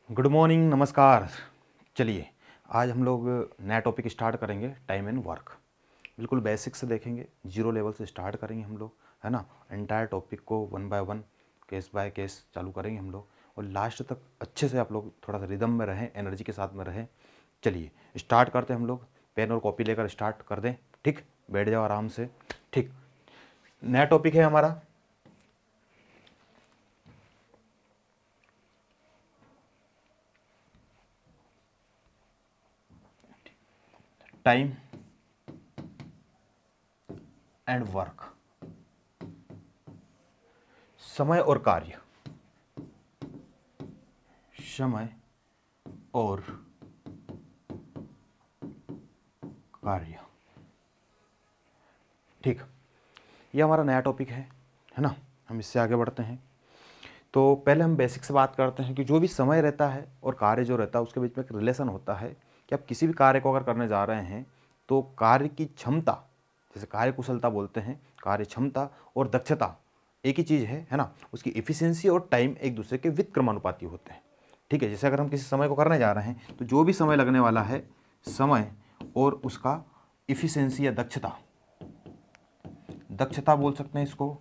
Good morning, नमस्कार। चलिए, आज हम लोग नया टॉपिक स्टार्ट करेंगे, टाइम एंड वर्क। बिल्कुल बेसिक से देखेंगे, जीरो लेवल से स्टार्ट करेंगे हम लोग, है ना। एंटायर टॉपिक को one by one, case by case चालू करेंगे हम लोग, और लास्ट तक अच्छे से आप लोग थोड़ा सा रिदम में रहें, एनर्जी के साथ में रहें। चलिए स्टार्ट करते हैं हम लोग। पेन और कॉपी लेकर स्टार्ट कर दें, ठीक। बैठ जाओ आराम से, ठीक। नया टॉपिक है हमारा टाइम एंड वर्क, समय और कार्य, समय और कार्य, ठीक। ये हमारा नया टॉपिक है ना। हम इससे आगे बढ़ते हैं। तो पहले हम बेसिक से बात करते हैं कि जो भी समय रहता है और कार्य जो रहता है उसके बीच में एक रिलेशन होता है कि आप किसी भी कार्य को अगर करने जा रहे हैं तो कार्य की क्षमता, जैसे कार्य कुशलता बोलते हैं, कार्य क्षमता और दक्षता एक ही चीज़ है ना। उसकी एफिशिएंसी और टाइम एक दूसरे के विक्रमानुपाती होते हैं, ठीक है। जैसे अगर हम किसी समय को करने जा रहे हैं तो जो भी समय लगने वाला है, समय और उसका एफिशिएंसी या दक्षता, दक्षता बोल सकते हैं इसको,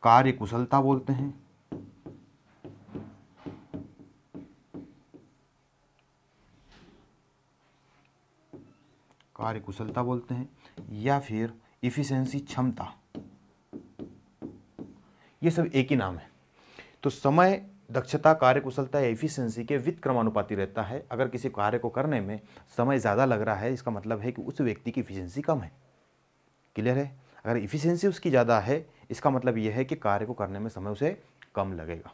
कार्य कुशलता बोलते हैं, कार्य कुशलता बोलते हैं, या फिर इफिशिएंसी क्षमता, ये सब एक ही नाम है। तो समय, दक्षता, कार्य कुशलता या एफिशिएंसी के विक्रमानुपाती रहता है। अगर किसी कार्य को करने में समय ज़्यादा लग रहा है, इसका मतलब है कि उस व्यक्ति की एफिशिएंसी कम है। क्लियर है। अगर एफिशिएंसी उसकी ज़्यादा है, इसका मतलब यह है कि कार्य को करने में समय उसे कम लगेगा।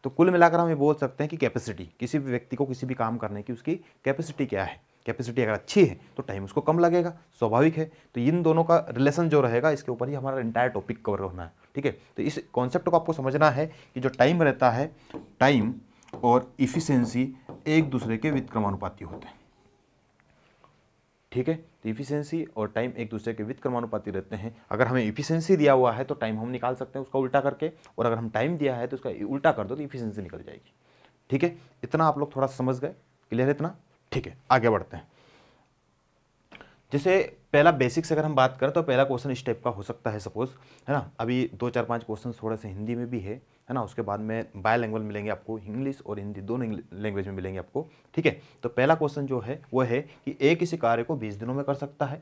तो कुल मिलाकर हम ये बोल सकते हैं कि कैपेसिटी, किसी भी व्यक्ति को किसी भी काम करने की उसकी कैपेसिटी क्या है। कैपेसिटी अगर अच्छी है तो टाइम उसको कम लगेगा, स्वाभाविक है। तो इन दोनों का रिलेशन जो रहेगा, इसके ऊपर ही हमारा इंटायर टॉपिक कवर होना है, ठीक है। तो इस कॉन्सेप्ट को आपको समझना है कि जो टाइम रहता है, टाइम और इफिशियंसी एक दूसरे के विक्रमानुपाती होते हैं, ठीक है। तो इफिशियंसी और टाइम एक दूसरे के विक्रमानुपाती रहते हैं। अगर हमें इफिशियंसी दिया हुआ है तो टाइम हम निकाल सकते हैं उसका उल्टा करके, और अगर हम टाइम दिया है तो उसका उल्टा कर दो तो इफिशियंसी निकल जाएगी, ठीक है। इतना आप लोग थोड़ा समझ गए, क्लियर है इतना, ठीक है। आगे बढ़ते हैं। जैसे पहला बेसिक से अगर हम बात करें तो पहला क्वेश्चन इस टाइप का हो सकता है, सपोज, है ना। अभी 2 4 5 क्वेश्चन थोड़े से हिंदी में भी है ना। उसके बाद में बायलैंग्वेज मिलेंगे आपको, इंग्लिश और हिंदी दोनों लैंग्वेज में मिलेंगे आपको, ठीक है। तो पहला क्वेश्चन जो है वो है कि ए किसी कार्य को 20 दिनों में कर सकता है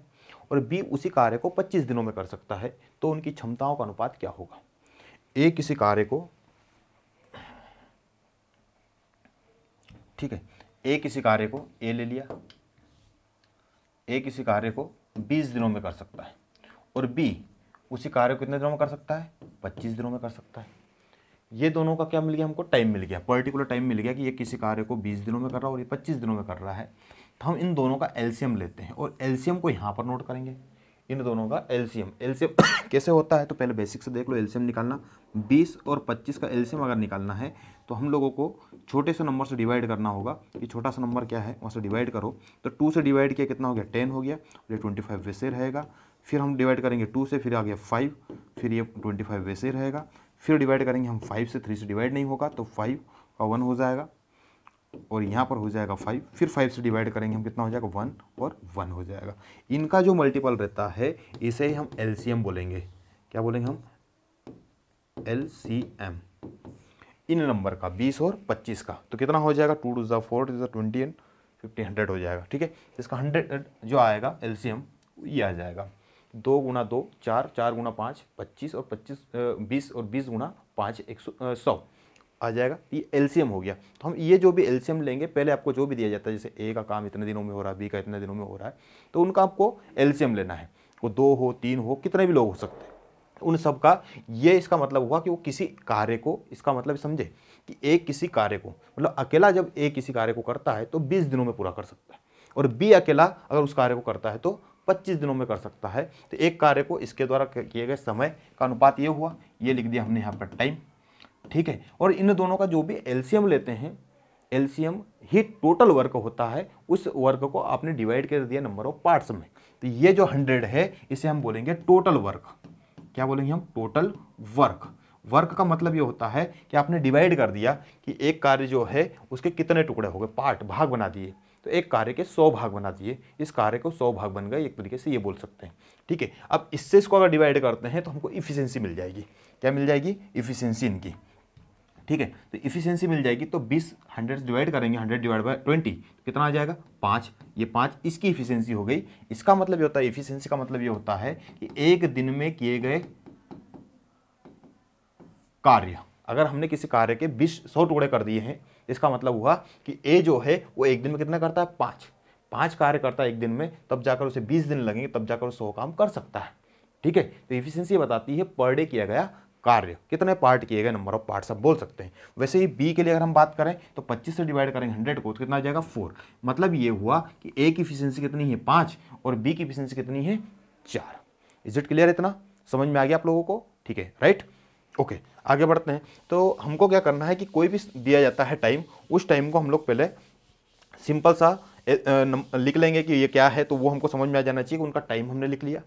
और बी उसी कार्य को 25 दिनों में कर सकता है, तो उनकी क्षमताओं का अनुपात क्या होगा। ए किसी कार्य को, ठीक है, ए किसी कार्य को, ए ले लिया, ए किसी कार्य को 20 दिनों में कर सकता है और बी उसी कार्य को कितने दिनों में कर सकता है, 25 दिनों में कर सकता है। ये दोनों का क्या मिल गया हमको, टाइम मिल गया, पर्टिकुलर टाइम मिल गया कि ये किसी कार्य को 20 दिनों में कर रहा है और ये 25 दिनों में कर रहा है। तो हम इन दोनों का एलसीएम लेते हैं और एलसीएम को यहाँ पर नोट करेंगे। इन दोनों का एलसीएम, एलसीएम कैसे होता है तो पहले बेसिक से देख लो। एलसीएम निकालना, 20 और 25 का एलसीएम अगर निकालना है तो हम लोगों को छोटे से नंबर से डिवाइड करना होगा। कि छोटा सा नंबर क्या है, वहाँ से डिवाइड करो तो 2 से डिवाइड किया कितना हो गया, 10 हो गया, और ये 25 वैसे रहेगा। फिर हम डिवाइड करेंगे 2 से, फिर आ गया 5, फिर ये 25 वैसे रहेगा। फिर डिवाइड करेंगे हम 5 से, 3 से डिवाइड नहीं होगा तो 5 का 1 हो जाएगा और यहाँ पर हो जाएगा 5। फिर 5 से डिवाइड करेंगे हम, कितना हो जाएगा, 1 और 1 हो जाएगा। इनका जो मल्टीपल रहता है इसे ही हम एलसीएम बोलेंगे। क्या बोलेंगे हम, एलसीएम। इन नंबर का 20 और 25 का तो कितना हो जाएगा, 2 2 4 20 एंड 50 100 हो जाएगा, ठीक है। इसका 100 जो आएगा एलसीएम ये आ जाएगा 2 गुना 2 4, 4 गुना 5 25 और 20 और 20 गुना 5 100 आ जाएगा। ये एलसीएम हो गया। तो हम ये जो भी एलसीएम लेंगे, पहले आपको जो भी दिया जाता है, जैसे ए का काम इतने दिनों में हो रहा है, बी का इतने दिनों में हो रहा है, तो उनका आपको एलसीएम लेना है। वो 2 हो, 3 हो, कितने भी लोग हो सकते हैं, उन सब का ये इसका मतलब हुआ कि वो किसी कार्य को, इसका मतलब समझे कि एक किसी कार्य को, मतलब अकेला जब एक किसी कार्य को करता है तो 20 दिनों में पूरा कर सकता है, और बी अकेला अगर उस कार्य को करता है तो 25 दिनों में कर सकता है। तो एक कार्य को इसके द्वारा किए गए समय का अनुपात ये हुआ, ये लिख दिया हमने यहाँ पर टाइम, ठीक है। और इन दोनों का जो भी एलसीएम लेते हैं, एलसीएम ही टोटल वर्क होता है, उस वर्क को आपने डिवाइड कर दिया नंबर ऑफ पार्ट्स में। तो ये जो 100 है इसे हम बोलेंगे टोटल वर्क। क्या बोलेंगे हम, टोटल वर्क। वर्क का मतलब ये होता है कि आपने डिवाइड कर दिया कि एक कार्य जो है उसके कितने टुकड़े हो गए, पार्ट, भाग बना दिए। तो एक कार्य के 100 भाग बना दिए, इस कार्य को 100 भाग बन गए, एक तरीके से ये बोल सकते हैं। ठीक है, अब इससे इसको अगर डिवाइड करते हैं तो हमको इफिशियंसी मिल जाएगी। क्या मिल जाएगी? इफिशियंसी इनकी। ठीक है, तो इफिशियंसी मिल जाएगी। तो 20 100 से डिवाइड करेंगे, 100 डिवाइड बाय 20 तो कितना आ जाएगा? 5। ये 5 इसकी इफिशियंसी हो गई। इसका मतलब ये होता है, इफिशियंसी का मतलब ये होता है कि एक दिन में किए गए कार्य, अगर हमने किसी कार्य के 100 टुकड़े कर दिए हैं, इसका मतलब हुआ कि ए जो है वो एक दिन में कितना करता है? 5 कार्य करता है एक दिन में, तब जाकर उसे 20 दिन लगेंगे, तब जाकर वो 100 काम कर सकता है। ठीक है, तो इफिशियंसी बताती है पर डे किया गया कार्य, कितने पार्ट किए गए, नंबर ऑफ पार्ट्स आप बोल सकते हैं। वैसे ही बी के लिए अगर हम बात करें तो 25 से डिवाइड करेंगे 100 को, तो कितना आ जाएगा? 4। मतलब ये हुआ कि ए की इफिशियंसी कितनी है? 5 और बी की इफिशियंसी कितनी है? 4। Is it clear? इतना समझ में आ गया आप लोगों को? ठीक है, राइट, ओके, आगे बढ़ते हैं। तो हमको क्या करना है कि कोई भी दिया जाता है टाइम, उस टाइम को हम लोग पहले सिंपल सा लिख लेंगे कि ये क्या है, तो वो हमको समझ में आ जाना चाहिए कि उनका टाइम हमने लिख लिया।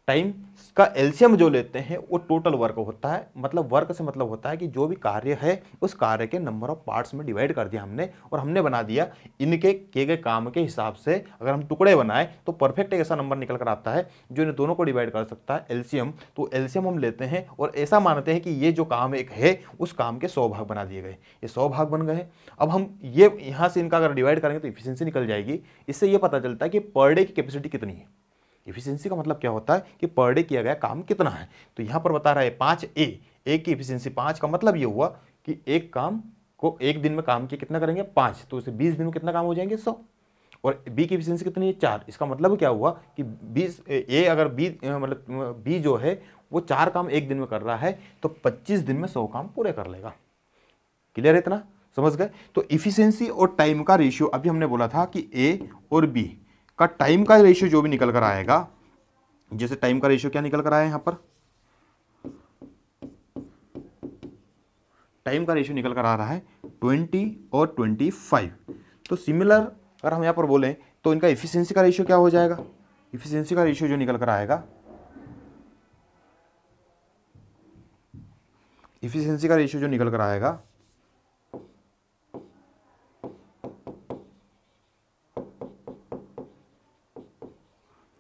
टाइम का एलसीएम जो लेते हैं वो टोटल वर्क होता है। मतलब वर्क से मतलब होता है कि जो भी कार्य है उस कार्य के नंबर ऑफ पार्ट्स में डिवाइड कर दिया हमने, और हमने बना दिया इनके किए गए काम के हिसाब से। अगर हम टुकड़े बनाए तो परफेक्ट एक ऐसा नंबर निकल कर आता है जो इन दोनों को डिवाइड कर सकता है, एलसीएम। तो एलसीएम हम लेते हैं और ऐसा मानते हैं कि ये जो काम एक है उस काम के 100 भाग बना दिए गए, ये 100 भाग बन गए। अब हम ये यहाँ से इनका अगर डिवाइड करेंगे तो इफिशियंसी निकल जाएगी। इससे ये पता चलता है कि पर डे की कैपेसिटी कितनी है। इफिशियंसी का मतलब क्या होता है कि पर डे किया गया काम कितना है। तो यहां पर बता रहा है 5 ए की इफिशियंसी 5 का मतलब ये हुआ कि एक काम को एक दिन में काम किया कितना करेंगे? 5, तो उसे 20 दिन में कितना काम हो जाएंगे? 100। और बी की इफिशियंसी कितनी है? 4। इसका मतलब क्या हुआ कि 20 ए अगर बी मतलब बी जो है वो 4 काम एक दिन में कर रहा है तो 25 दिन में 100 काम पूरे कर लेगा। क्लियर है? इतना समझ गए? तो इफिशियंसी और टाइम का रेशियो अभी हमने बोला था कि ए और बी का टाइम का रेशियो जो भी निकल कर आएगा, जैसे टाइम का रेशियो क्या निकल कर आया यहां पर, टाइम का रेशियो निकल कर आ रहा है 20 और 25। तो सिमिलर अगर हम यहां पर बोलें तो इनका इफिशियंसी का रेशियो क्या हो जाएगा? इफिशियंसी का रेशियो जो निकल कर आएगा, इफिशियंसी का रेशियो जो निकल कर आएगा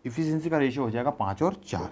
इफिशियंसी का रेशियो हो जाएगा 5 और 4।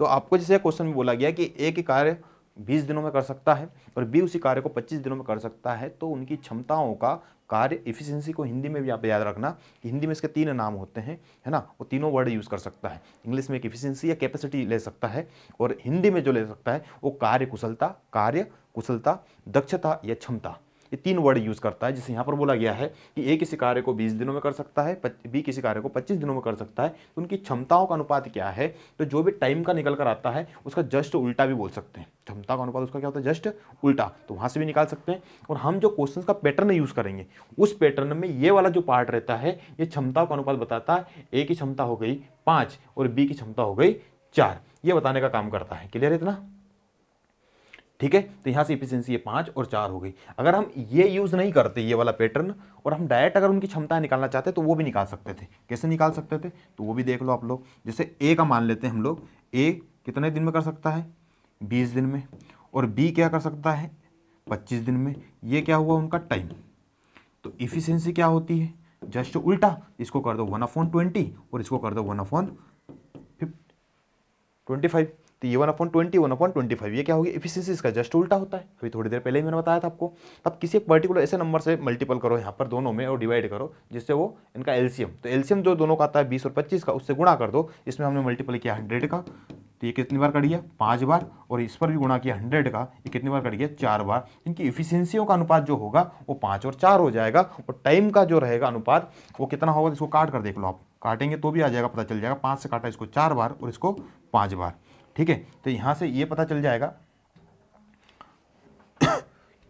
तो आपको जैसे क्वेश्चन में बोला गया कि ए की कार्य 20 दिनों में कर सकता है और बी उसी कार्य को 25 दिनों में कर सकता है, तो उनकी क्षमताओं का कार्य इफिशियंसी को हिंदी में भी आप याद रखना कि हिंदी में इसके 3 नाम होते हैं, है ना। वो तीनों वर्ड यूज़ कर सकता है। इंग्लिश में एक इफिशियंसी या कैपेसिटी ले सकता है, और हिंदी में जो ले सकता है वो कार्य कुशलता, दक्षता या क्षमता, ये 3 वर्ड यूज करता है। जिसे यहाँ पर बोला गया है कि ए किसी कार्य को 20 दिनों में कर सकता है, बी किसी कार्य को 25 दिनों में कर सकता है। तो उनकी क्षमताओं का अनुपात क्या है? तो जो भी टाइम का निकल कर आता है उसका जस्ट उल्टा भी बोल सकते हैं। क्षमता का अनुपात उसका क्या होता है? जस्ट उल्टा। तो वहां से भी निकाल सकते हैं। और हम जो क्वेश्चन का पैटर्न यूज करेंगे उस पैटर्न में ये वाला जो पार्ट रहता है ये क्षमता का अनुपात बताता है। ए की क्षमता हो गई 5 और बी की क्षमता हो गई 4, ये बताने का काम करता है। क्लियर है इतना? ठीक है, तो यहां से इफिशियंसी ये 5 और 4 हो गई। अगर हम ये यूज नहीं करते ये वाला पैटर्न और हम डायरेक्ट अगर उनकी क्षमता निकालना चाहते तो वो भी निकाल सकते थे। कैसे निकाल सकते थे तो वो भी देख लो आप लोग। जैसे ए का मान लेते हैं हम लोग, ए कितने दिन में कर सकता है? 20 दिन में। और बी क्या कर सकता है? 25 दिन में। ये क्या हुआ? उनका टाइम। तो इफिशियंसी क्या होती है? जस्ट उल्टा। इसको कर दो 1/20 और इसको कर दो 1/25। तो ये 1/20 1/25 ये क्या हो गया? इफिशियंसी इसका जस्ट उल्टा होता है। अभी थोड़ी देर पहले ही मैंने बताया था आपको। अब किसी एक पर्टिकुलर ऐसे नंबर से मल्टीपल करो यहाँ पर दोनों में और डिवाइड करो जिससे वो इनका एलसीएम, तो एलसीएम जो दोनों का आता है 20 और 25 का, उससे गुणा कर दो। इसमें हमने मल्टीपल किया 100 का, तो ये कितनी बार कट गया? 5 बार। और इस पर भी गुणा किया 100 का, ये कितनी बार कट गया? 4 बार। इनकी इफिशियंसियों का अनुपात जो होगा वो 5 और 4 हो जाएगा। और टाइम का जो रहेगा अनुपात वो कितना होगा? इसको काट कर देख लो आप, काटेंगे तो भी आ जाएगा, पता चल जाएगा। 5 से काटा इसको 4 बार और इसको 5 बार। ठीक है, तो यहां से ये पता चल जाएगा कि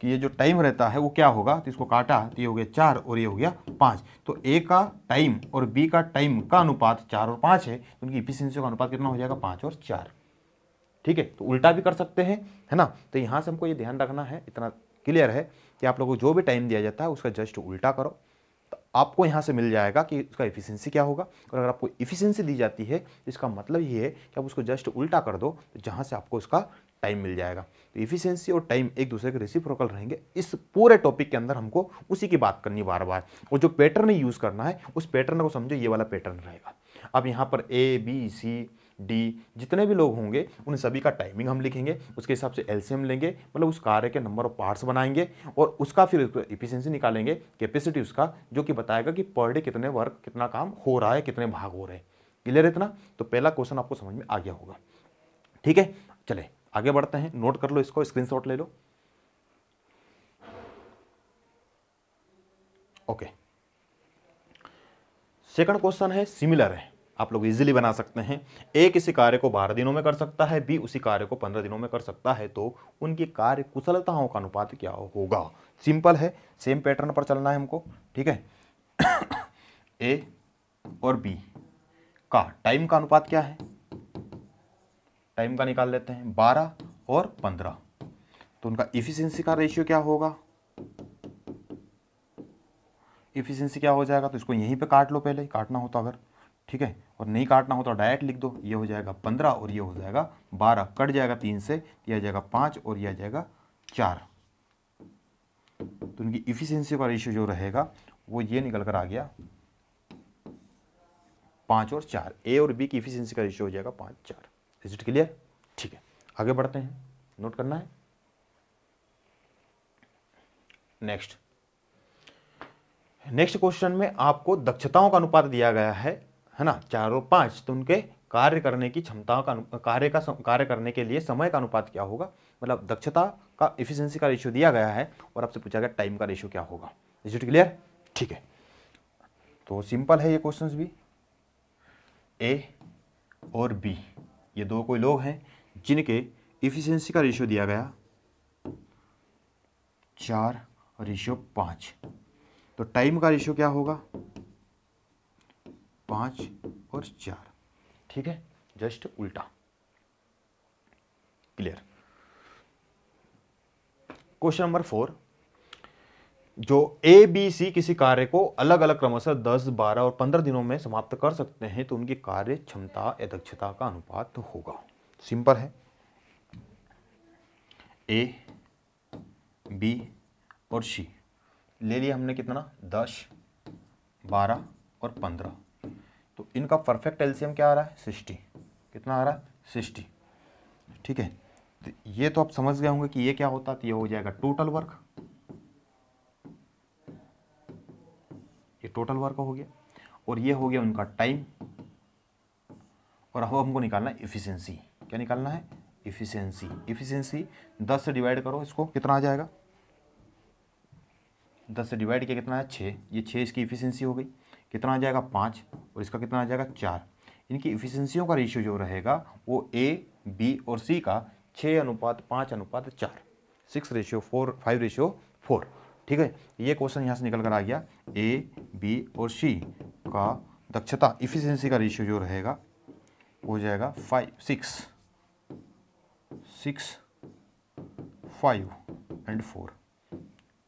ये जो टाइम रहता है वो क्या होगा। तो इसको काटा तो ये हो गया 4 और ये हो गया 5। तो ए का टाइम और बी का टाइम का अनुपात 4 और 5 है, तो उनकी इफिशियंसी का अनुपात कितना हो जाएगा? 5 और 4। ठीक है, तो उल्टा भी कर सकते हैं, है ना। तो यहां से हमको ये ध्यान रखना है, इतना क्लियर है कि आप लोगों को जो भी टाइम दिया जाता है उसका जस्ट उल्टा करो। तो आपको यहाँ से मिल जाएगा कि उसका एफिशिएंसी क्या होगा। और अगर आपको एफिशिएंसी दी जाती है तो इसका मतलब ये है कि आप उसको जस्ट उल्टा कर दो, तो जहाँ से आपको उसका टाइम मिल जाएगा। तो एफिशिएंसी और टाइम एक दूसरे के रेसिप्रोकल रहेंगे। इस पूरे टॉपिक के अंदर हमको उसी की बात करनी बार बार, और जो पैटर्न यूज़ करना है उस पैटर्न को समझो, ये वाला पैटर्न रहेगा। अब यहाँ पर ए बी सी डी जितने भी लोग होंगे उन सभी का टाइमिंग हम लिखेंगे, उसके हिसाब से एलसीएम लेंगे, मतलब उस कार्य के नंबर ऑफ पार्ट्स बनाएंगे और उसका फिर एफिशिएंसी निकालेंगे, कैपेसिटी उसका, जो कि बताएगा कि पर डे कितने वर्क, कितना काम हो रहा है, कितने भाग हो रहे हैं। क्लियर है इतना? तो पहला क्वेश्चन आपको समझ में आ गया होगा। ठीक है, चले आगे बढ़ते हैं। नोट कर लो इसको, स्क्रीनशॉट ले लो। ओके, सेकंड क्वेश्चन है सिमिलर है, आप लोग इजीली बना सकते हैं। ए किसी कार्य को 12 दिनों में कर सकता है, बी उसी कार्य को 15 दिनों में कर सकता है, तो उनकी कार्य कुशलताओं का अनुपात क्या होगा। सिंपल है, सेम पैटर्न पर चलना है हमको। ठीक है, ए और बी का टाइम का अनुपात क्या है, टाइम का निकाल लेते हैं, 12 और 15। तो उनका इफिशियंसी का रेशियो क्या होगा, इफिशियंसी क्या हो जाएगा, तो इसको यहीं पे काट लो, पहले काटना हो तो अगर, ठीक है, और नहीं काटना हो तो डायरेक्ट लिख दो। ये हो जाएगा 15 और ये हो जाएगा 12, कट जाएगा 3 से, ये आ जाएगा 5 और ये आ जाएगा 4। तो उनकी इफिशियंसी का रेशियो जो रहेगा वो ये निकल कर आ गया 5 और 4। ए और बी की इफिशियंसी का रेशियो हो जाएगा 5, 4। Is it clear? ठीक है, आगे बढ़ते हैं, नोट करना है। नेक्स्ट क्वेश्चन में आपको दक्षताओं का अनुपात दिया गया है ना, 4 और 5। तो उनके कार्य करने की क्षमताओं का कार्य करने के लिए समय का अनुपात क्या होगा, मतलब दक्षता का एफिशिएंसी का रेशियो दिया गया है और आपसे पूछा गया टाइम का रेशियो क्या होगा। Is it clear? ठीक है, तो सिंपल है ये क्वेश्चंस भी। ए और बी ये दो कोई लोग हैं जिनके एफिशिएंसी का रेशियो दिया गया 4:5, तो टाइम का रेशियो क्या होगा 5 और 4। ठीक है, जस्ट उल्टा। क्लियर? क्वेश्चन नंबर 4, जो ए बी सी किसी कार्य को अलग अलग क्रमशः 10, 12 और 15 दिनों में समाप्त कर सकते हैं, तो उनकी कार्य क्षमता या दक्षता का अनुपात होगा। सिंपल है, ए बी और सी ले लिया हमने, कितना 10, 12 और 15। तो इनका परफेक्ट एलसीएम क्या आ रहा है 60। कितना आ रहा है 60। ठीक है, तो ये तो आप समझ गए होंगे कि ये क्या होता है, तो ये हो जाएगा टोटल वर्क, ये टोटल वर्क हो गया, और ये हो गया उनका टाइम, और अब हमको निकालना है इफिशियंसी। क्या निकालना है? इफिशियंसी। इफिशियंसी 10 से डिवाइड करो इसको, कितना आ जाएगा, 10 से डिवाइड किया कितना है 6, ये 6 इसकी इफिशियंसी हो गई। कितना आ जाएगा 5, और इसका कितना आ जाएगा 4। इनकी इफिशियंसियों का रेशियो जो रहेगा वो ए बी और सी का 6:5:4, 6:4:5:4। ठीक है, ये क्वेश्चन यहाँ से निकल कर आ गया। ए बी और सी का दक्षता इफिशियंसी का रेशियो जो रहेगा हो जाएगा 6, 5 और 4।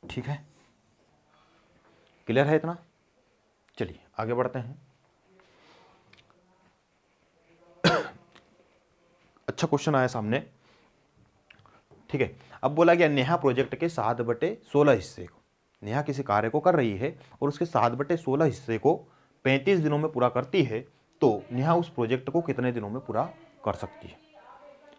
ठीक है, क्लियर है इतना? चलिए आगे बढ़ते हैं। अच्छा क्वेश्चन आया सामने। ठीक है, अब बोला गया नेहा प्रोजेक्ट के 7/16 हिस्से को, नेहा किसी कार्य को कर रही है और उसके 7/16 हिस्से को 35 दिनों में पूरा करती है, तो नेहा उस प्रोजेक्ट को कितने दिनों में पूरा कर सकती है।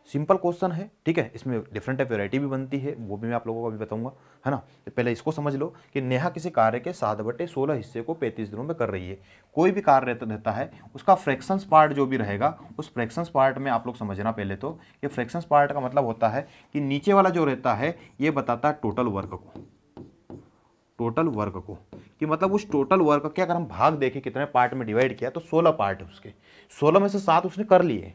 सिंपल क्वेश्चन है। ठीक है, इसमें डिफरेंट टाइप वैरायटी भी बनती है, वो भी मैं आप लोगों को अभी बताऊंगा, है ना। तो पहले इसको समझ लो कि नेहा किसी कार्य के 7/16 हिस्से को 35 दिनों में कर रही है। कोई भी कार्य रहता है उसका फ्रैक्शंस पार्ट जो भी रहेगा, उस फ्रैक्शंस पार्ट में आप लोग समझना पहले तो, ये फ्रैक्शंस पार्ट का मतलब होता है कि नीचे वाला जो रहता है ये बताता है टोटल वर्क को, कि मतलब उस टोटल वर्क के अगर हम भाग देखें कितने पार्ट में डिवाइड किया, तो 16 पार्ट है उसके, 16 में से 7 उसने कर लिए।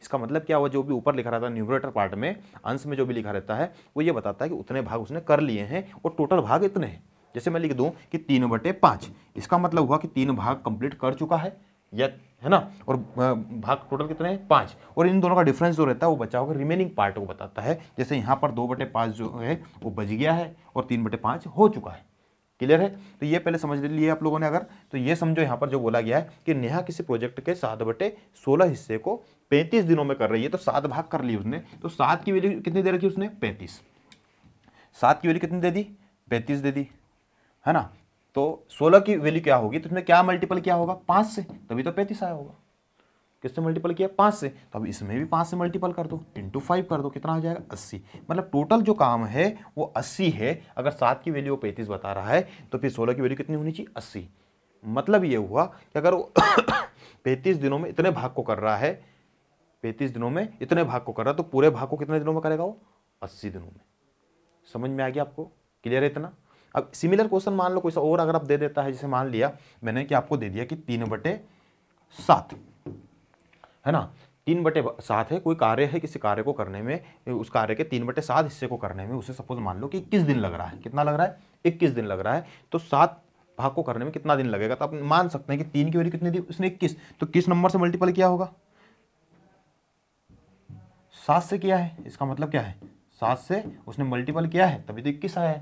इसका मतलब क्या हुआ, जो भी ऊपर लिखा रहता है न्यूमरेटर पार्ट में, अंश में जो भी लिखा रहता है वो ये बताता है कि उतने भाग उसने कर लिए हैं और टोटल भाग इतने हैं। जैसे मैं लिख दूं कि 3/5, इसका मतलब हुआ कि 3 भाग कंप्लीट कर चुका है, या है ना, और भाग टोटल कितने हैं 5, और इन दोनों का डिफरेंस जो रहता है वो बचा होगा रिमेनिंग पार्ट को बताता है। जैसे यहाँ पर 2/5 जो है वो बच गया है और 3/5 हो चुका है। क्लियर है? तो ये पहले समझ लिए आप लोगों ने। अगर तो ये समझो यहाँ पर जो बोला गया है कि नेहा किसी प्रोजेक्ट के 7/16 हिस्से को 35 दिनों में कर रही है, तो 7 भाग कर लिए उसने, तो 7 की वैल्यू कितनी दे रखी उसने? 35। 7 की वैल्यू कितनी दे दी? 35 दे दी, है ना। तो 16 की वैल्यू क्या होगी? तो उसने क्या मल्टीपल किया होगा? 5 से, तभी तो 35 आया होगा। किससे मल्टीपल किया? 5 से। तो अब इसमें भी 5 से मल्टीपल कर दो, इंटू 5 कर दो, कितना हो जाएगा? 80। मतलब टोटल जो काम है वो 80 है। अगर 7 की वैल्यू 35 बता रहा है तो फिर 16 की वैल्यू कितनी होनी चाहिए? 80। मतलब ये हुआ कि अगर वो 35 दिनों में इतने भाग को कर रहा है, 35 दिनों में इतने भाग को कर रहा है, तो पूरे भाग को कितने दिनों में करेगा वो? 80 दिनों में। समझ में आ गया आपको? क्लियर है इतना? अब सिमिलर क्वेश्चन मान लो कोई सा और अगर आप दे देता है, जैसे मान लिया मैंने कि आपको दे दिया कि 3/7, है ना, 3/7 है, कोई कार्य है, किसी कार्य को करने में, उस कार्य के 3/7 हिस्से को करने में उसे सपोज मान लो कि 21 दिन लग रहा है। कितना लग रहा है? 21 दिन लग रहा है। तो 7 भाग को करने में कितना दिन लगेगा? तो आप मान सकते हैं कि 3 की वैल्यू कितनी दी उसने? 21। तो किस नंबर से मल्टीपल किया होगा? 7 से किया है। इसका मतलब क्या है? 7 से उसने मल्टीपल किया है, तभी तो 21 आया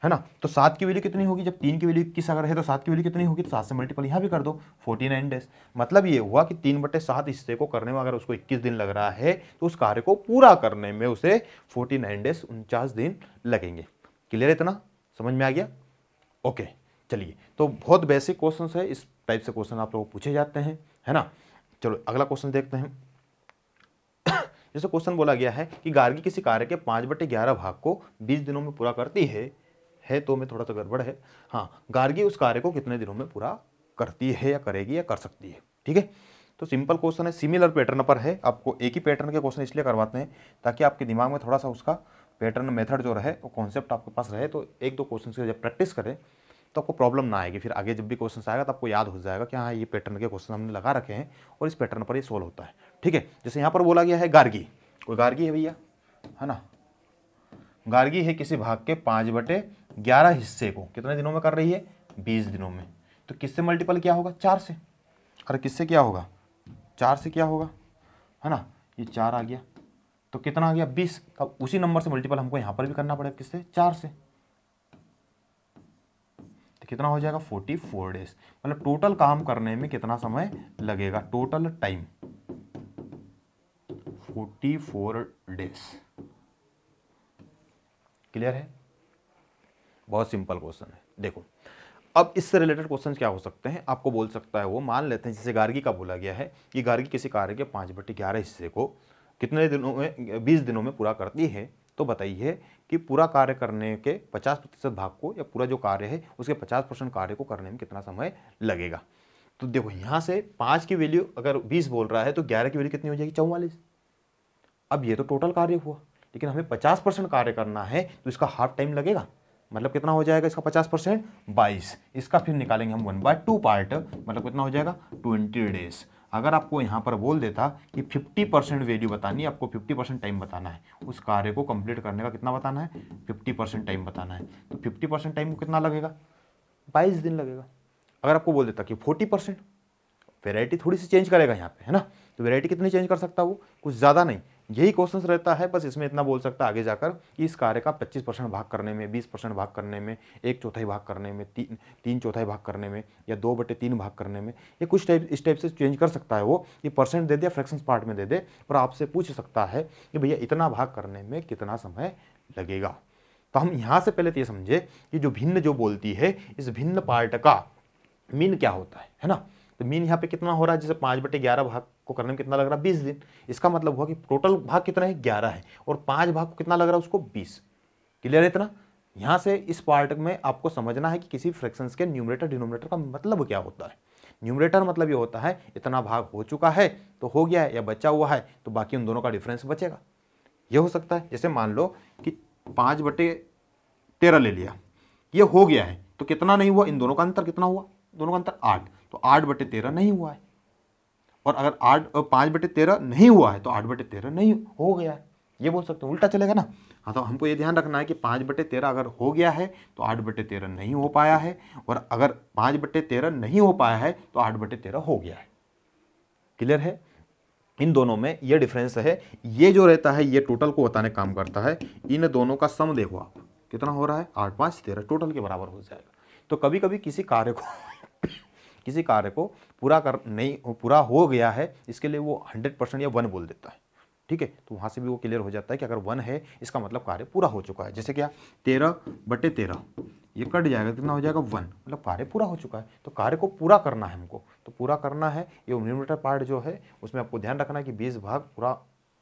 है ना। तो 7 की वैल्यू कितनी होगी? जब 3 की वैल्यू 21 अगर है तो 7 की वैल्यू कितनी होगी? तो 7 से मल्टीपल यहाँ भी कर दो, 49 डेज। मतलब ये हुआ कि 3/7 हिस्से को करने में अगर उसको 21 दिन लग रहा है तो उस कार्य को पूरा करने में उसे 49 डेज 49 दिन लगेंगे। क्लियर है इतना? समझ में आ गया? ओके, चलिए। तो बहुत बेसिक क्वेश्चन है, इस टाइप से क्वेश्चन आप लोग पूछे जाते हैं, है ना। चलो अगला क्वेश्चन देखते हैं। जैसे क्वेश्चन बोला गया है कि गार्गी किसी कार्य के 5/11 भाग को 20 दिनों में पूरा करती है तो में थोड़ा सा गड़बड़ है। हाँ, गार्गी उस कार्य को कितने दिनों में पूरा करती है या करेगी या कर सकती है? ठीक है, तो सिंपल क्वेश्चन है, सिमिलर पैटर्न पर है। आपको एक ही पैटर्न के क्वेश्चन इसलिए करवाते हैं ताकि आपके दिमाग में थोड़ा सा उसका पैटर्न मेथड जो रहे, वो कॉन्सेप्ट आपके पास रहे। तो एक दो क्वेश्चन से जब प्रैक्टिस करें तो आपको प्रॉब्लम ना आएगी, फिर आगे जब भी क्वेश्चन आएगा तो आपको याद हो जाएगा कि हाँ ये पैटर्न के क्वेश्चन हमने लगा रखे हैं और इस पैटर्न पर ये सोल्व होता है। ठीक है, जैसे यहाँ पर बोला गया है गार्गी, कोई गार्गी है भैया, है ना। गार्गी है किसी भाग के 5/11 हिस्से को कितने दिनों में कर रही है? 20 दिनों में। तो किससे मल्टीपल क्या होगा? 4 से। अरे किससे क्या होगा? 4 से क्या होगा, है ना। ये 4 आ गया तो कितना आ गया? 20। अब उसी नंबर से मल्टीपल हमको यहाँ पर भी करना पड़ेगा, किससे? 4 से। तो कितना हो जाएगा? 44 डेज। मतलब टोटल काम करने में कितना समय लगेगा? Total time 44 days. क्लियर है? बहुत सिंपल क्वेश्चन है। देखो अब इससे रिलेटेड क्वेश्चन क्या हो सकते हैं, आपको बोल सकता है वो, मान लेते हैं जैसे गार्गी का बोला गया है कि गार्गी किसी कार्य के 5/11 हिस्से को कितने दिनों में, 20 दिनों में पूरा करती है। तो बताइए कि पूरा कार्य करने के 50% भाग को, या पूरा जो कार्य है उसके 50% कार्य को करने में कितना समय लगेगा। तो देखो यहाँ से 5 की वैल्यू अगर 20 बोल रहा है तो 11 की वैल्यू कितनी हो जाएगी? 44। अब ये तो टोटल कार्य हुआ, लेकिन हमें 50% कार्य करना है तो इसका हाफ टाइम लगेगा। मतलब कितना हो जाएगा इसका 50%? 22। इसका फिर निकालेंगे हम 1/2 पार्ट, मतलब कितना हो जाएगा? 20 डेज। अगर आपको यहाँ पर बोल देता कि 50% वैल्यू बतानी है, आपको 50% टाइम बताना है, उस कार्य को कंप्लीट करने का कितना बताना है? 50% टाइम बताना है। तो 50% टाइम को कितना लगेगा? 22 दिन लगेगा। अगर आपको बोल देता कि 40%, वेराइटी थोड़ी सी चेंज करेगा यहाँ पे, है ना। तो वेराइटी कितनी चेंज कर सकता है वो? कुछ ज़्यादा नहीं। यही क्वेश्चन रहता है, बस इसमें इतना बोल सकता है आगे जाकर कि इस कार्य का 25% भाग करने में, 20% भाग करने में, 1/4 भाग करने में, 3/4 भाग करने में, या 2/3 भाग करने में, ये कुछ टाइप इस टाइप से चेंज कर सकता है वो। ये परसेंट दे दे, फ्रैक्शन पार्ट में दे दे, और आपसे पूछ सकता है कि भैया इतना भाग करने में कितना समय लगेगा। तो हम यहाँ से पहले तो ये समझे कि जो भिन्न जो बोलती है, इस भिन्न पार्ट का मीन क्या होता है ना। तो मीन यहाँ पे कितना हो रहा है? जैसे 5/11 भाग को करने में कितना लग रहा है? 20 दिन। इसका मतलब हुआ कि टोटल भाग कितना है? 11 है, और 5 भाग को कितना लग रहा है उसको? 20। क्लियर है इतना? यहाँ से इस पार्ट में आपको समझना है कि किसी फ्रैक्शंस के न्यूमरेटर डिनोमिनेटर का मतलब क्या होता है। न्यूमरेटर मतलब ये होता है इतना भाग हो चुका है तो हो गया है, या बचा हुआ है तो बाकी उन दोनों का डिफरेंस बचेगा। ये हो सकता है, जैसे मान लो कि 5/13 ले लिया, ये हो गया है, तो कितना नहीं हुआ? इन दोनों का अंतर कितना हुआ? दोनों का अंतर 8, तो 8/13 नहीं हुआ है। और अगर 5/13 नहीं हुआ है तो 8/13 नहीं हो गया है। ये बोल सकते हो, उल्टा चलेगा ना। हाँ, तो हमको ये ध्यान रखना है कि 5/13 अगर हो गया है तो 8/13 नहीं हो पाया है, और अगर 5/13 नहीं हो पाया है तो 8/13 हो गया है। क्लियर है? इन दोनों में ये डिफरेंस है। ये जो रहता है ये टोटल को बताने काम करता है। इन दोनों का सम देखो आप, कितना हो रहा है? 8 5 13, टोटल के बराबर हो जाएगा। तो कभी कभी किसी कार्य को किसी कार्य को पूरा हो गया है, इसके लिए वो 100% या 1 बोल देता है। ठीक है, तो वहाँ से भी वो क्लियर हो जाता है कि अगर 1 है इसका मतलब कार्य पूरा हो चुका है। जैसे क्या 13/13 ये कट जाएगा, कितना हो जाएगा 1, मतलब कार्य पूरा हो चुका है। तो कार्य को पूरा करना है हमको, तो पूरा करना है ये न्यूमरेटर पार्ट जो है उसमें आपको ध्यान रखना है कि 20 भाग पूरा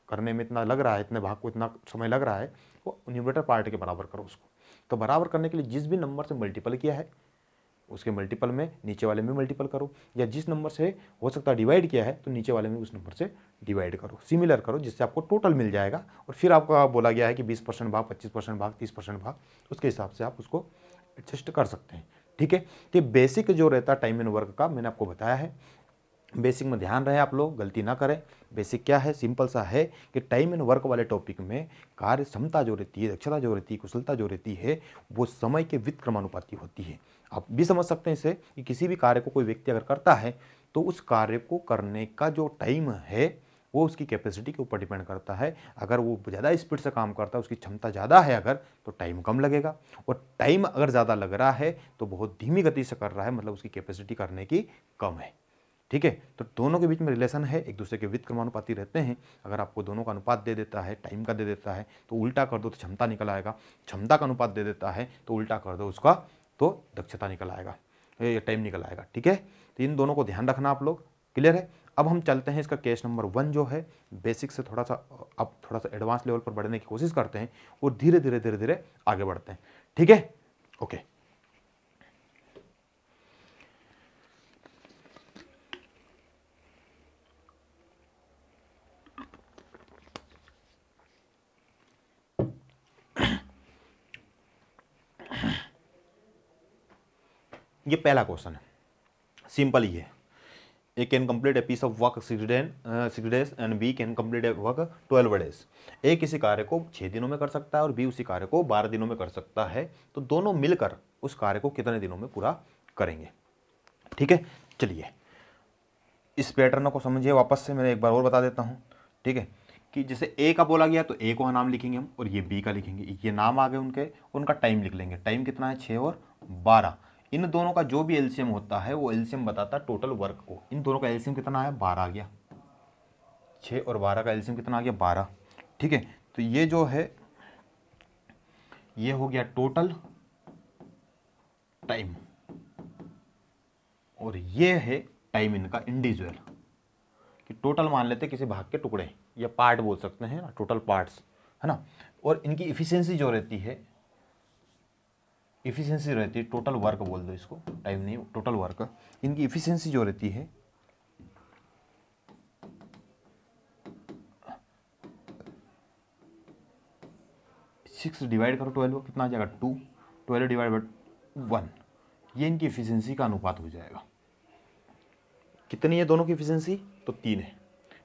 करने में इतना लग रहा है, इतने भाग को इतना समय लग रहा है, वो न्यूमरेटर पार्ट के बराबर करो उसको। तो बराबर करने के लिए जिस भी नंबर से मल्टीपल किया है उसके मल्टीपल में नीचे वाले में मल्टीपल करो, या जिस नंबर से हो सकता है डिवाइड किया है तो नीचे वाले में उस नंबर से डिवाइड करो, सिमिलर करो, जिससे आपको टोटल मिल जाएगा। और फिर आपको बोला गया है कि 20% भाग, 25% भाग, 30% भाग, उसके हिसाब से आप उसको एडजस्ट कर सकते हैं। ठीक है, तो बेसिक जो रहता है टाइम एंड वर्क का मैंने आपको बताया है। बेसिक में ध्यान रहे, आप लोग गलती ना करें। बेसिक क्या है, सिंपल सा है कि टाइम एंड वर्क वाले टॉपिक में कार्य क्षमता जो रहती है, दक्षता जो रहती है, कुशलता जो रहती है, वो समय के व्युत्क्रमानुपाती होती है। आप भी समझ सकते हैं इसे कि किसी भी कार्य को कोई व्यक्ति अगर करता है तो उस कार्य को करने का जो टाइम है वो उसकी कैपेसिटी के ऊपर डिपेंड करता है। अगर वो ज़्यादा स्पीड से काम करता है, उसकी क्षमता ज़्यादा है अगर, तो टाइम कम लगेगा। और टाइम अगर ज़्यादा लग रहा है तो बहुत धीमी गति से कर रहा है, मतलब उसकी कैपेसिटी करने की कम है। ठीक है, तो दोनों के बीच में रिलेशन है, एक दूसरे के व्युत्क्रमानुपाती रहते हैं। अगर आपको दोनों का अनुपात दे देता है, टाइम का दे देता है, तो उल्टा कर दो तो क्षमता निकल आएगा। क्षमता का अनुपात दे देता है तो उल्टा कर दो उसका तो दक्षता निकल आएगा, ये टाइम निकल आएगा। ठीक है, तो इन दोनों को ध्यान रखना आप लोग। क्लियर है? अब हम चलते हैं इसका केस नंबर 1 जो है बेसिक से थोड़ा सा अब थोड़ा सा एडवांस लेवल पर बढ़ने की कोशिश करते हैं और धीरे धीरे धीरे धीरे आगे बढ़ते हैं। ठीक है, ओके। ये पहला क्वेश्चन है, सिंपल ही है। A can complete a piece of work 6 days and B can complete a work 12 days। A किसी कार्य को 6 दिनों में कर सकता है और बी उसी कार्य को 12 दिनों में कर सकता है, तो दोनों मिलकर उस कार्य को कितने दिनों में पूरा करेंगे। ठीक है, चलिए इस पैटर्न को समझिए वापस से, मैं एक बार और बता देता हूँ। ठीक है, कि जैसे ए का बोला गया तो ए को नाम लिखेंगे हम और ये बी का लिखेंगे, ये नाम आ गए उनके, उनका टाइम लिख लेंगे। टाइम कितना है 6 और 12। इन दोनों का जो भी एलसीएम होता है वो एलसीएम बताता है टोटल वर्क को। इन दोनों का एलसीएम कितना है 12 आ गया, 6 और 12 का एलसीएम कितना आ गया 12। ठीक है, तो ये जो है ये हो गया टोटल टाइम और ये है टाइम इनका इंडिविजुअल, कि टोटल मान लेते हैं किसी भाग के टुकड़े या पार्ट बोल सकते हैं ना, टोटल पार्ट्स है ना। और इनकी इफिशियंसी जो रहती है, इफिशियंसी रहती है, टोटल वर्क बोल दो इसको, टाइम नहीं, टोटल वर्क। इनकी इफिशियंसी जो रहती है 6 डिवाइड करो 12 कितना आ जाएगा 2, 12 डिवाइड बाई 1, ये इनकी इफिशियंसी का अनुपात हो जाएगा। कितनी है दोनों की इफिशियंसी, तो 3 है।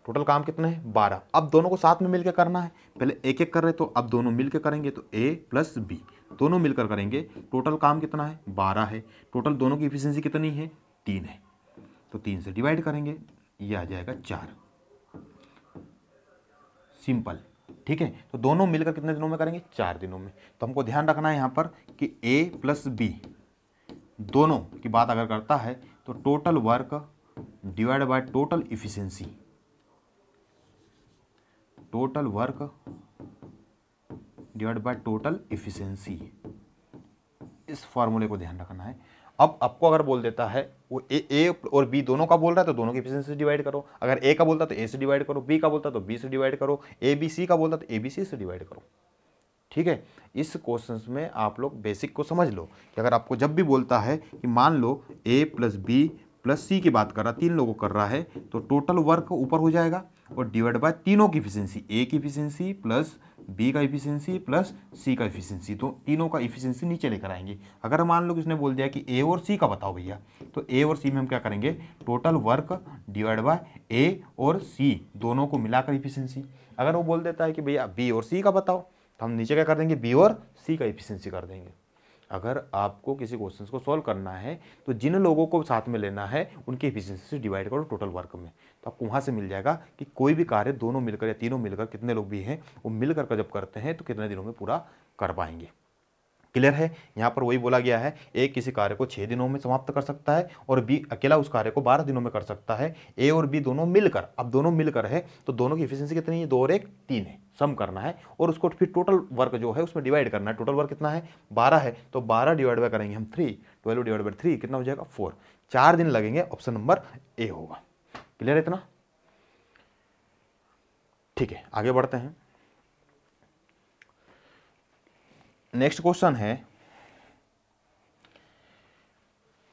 टोटल काम कितने हैं 12। अब दोनों को साथ में मिलकर करना है, पहले एक एक कर रहे तो अब दोनों मिलकर करेंगे, तो ए प्लस बी दोनों मिलकर करेंगे। टोटल काम कितना है 12 है, टोटल दोनों की इफिशियंसी कितनी है 3 है, तो 3 से डिवाइड करेंगे, ये आ जाएगा 4। सिंपल। ठीक है, तो दोनों मिलकर कितने दिनों में करेंगे 4 दिनों में। तो हमको ध्यान रखना है यहाँ पर कि ए प्लस बी दोनों की बात अगर करता है तो total work divide by total efficiency, total work divide by total efficiency, इस फॉर्मूले को ध्यान रखना है। अब आपको अगर बोल देता है वो ए और बी दोनों का बोल रहा है तो दोनों की इफिशियंसी से डिवाइड करो। अगर ए का बोलता है तो ए से डिवाइड करो, बी का बोलता है तो बी से डिवाइड करो, ए बी सी का बोलता है तो ए बी सी से डिवाइड करो। ठीक है, इस क्वेश्चन में आप लोग बेसिक को समझ लो कि अगर आपको जब भी बोलता है कि मान लो ए प्लस बी प्लस सी की बात कर रहा, 3 लोगों कर रहा है, तो टोटल वर्क ऊपर हो जाएगा और डिवाइड बाय तीनों की इफिशियंसी, ए की इफिशियंसी प्लस बी का इफिशियंसी प्लस सी का इफिशियंसी, तो तीनों का इफिशियंसी नीचे लेकर आएंगे। अगर मान लो कि उसने बोल दिया कि ए और सी का बताओ भैया, तो ए और सी में हम क्या करेंगे टोटल वर्क डिवाइड बाय ए और सी दोनों को मिलाकर इफिशियंसी। अगर वो बोल देता है कि भैया बी और सी का बताओ, तो हम नीचे क्या कर देंगे बी और सी का इफिशियंसी कर देंगे। अगर आपको किसी क्वेश्चन को सॉल्व करना है तो जिन लोगों को साथ में लेना है उनकी इफिशियंसी से डिवाइड करो टोटल वर्क में, तो आपको वहाँ से मिल जाएगा कि कोई भी कार्य दोनों मिलकर या तीनों मिलकर कितने लोग भी हैं वो मिलकर जब करते हैं तो कितने दिनों में पूरा कर पाएंगे। क्लियर है। यहाँ पर वही बोला गया है, ए किसी कार्य को 6 दिनों में समाप्त कर सकता है और बी अकेला उस कार्य को 12 दिनों में कर सकता है। ए और बी दोनों मिलकर, अब दोनों मिलकर है तो दोनों की एफिशिएंसी कितनी है, 2 और 1 3 है, सम करना है और उसको फिर टोटल वर्क जो है उसमें डिवाइड करना है। टोटल वर्क कितना है, 12 है, तो 12 डिवाइड बाय करेंगे हम 3, 12 डिवाइड बाय 3 कितना हो जाएगा 4। 4 दिन लगेंगे, ऑप्शन नंबर ए होगा। क्लियर है इतना? ठीक है, आगे बढ़ते हैं। नेक्स्ट क्वेश्चन है,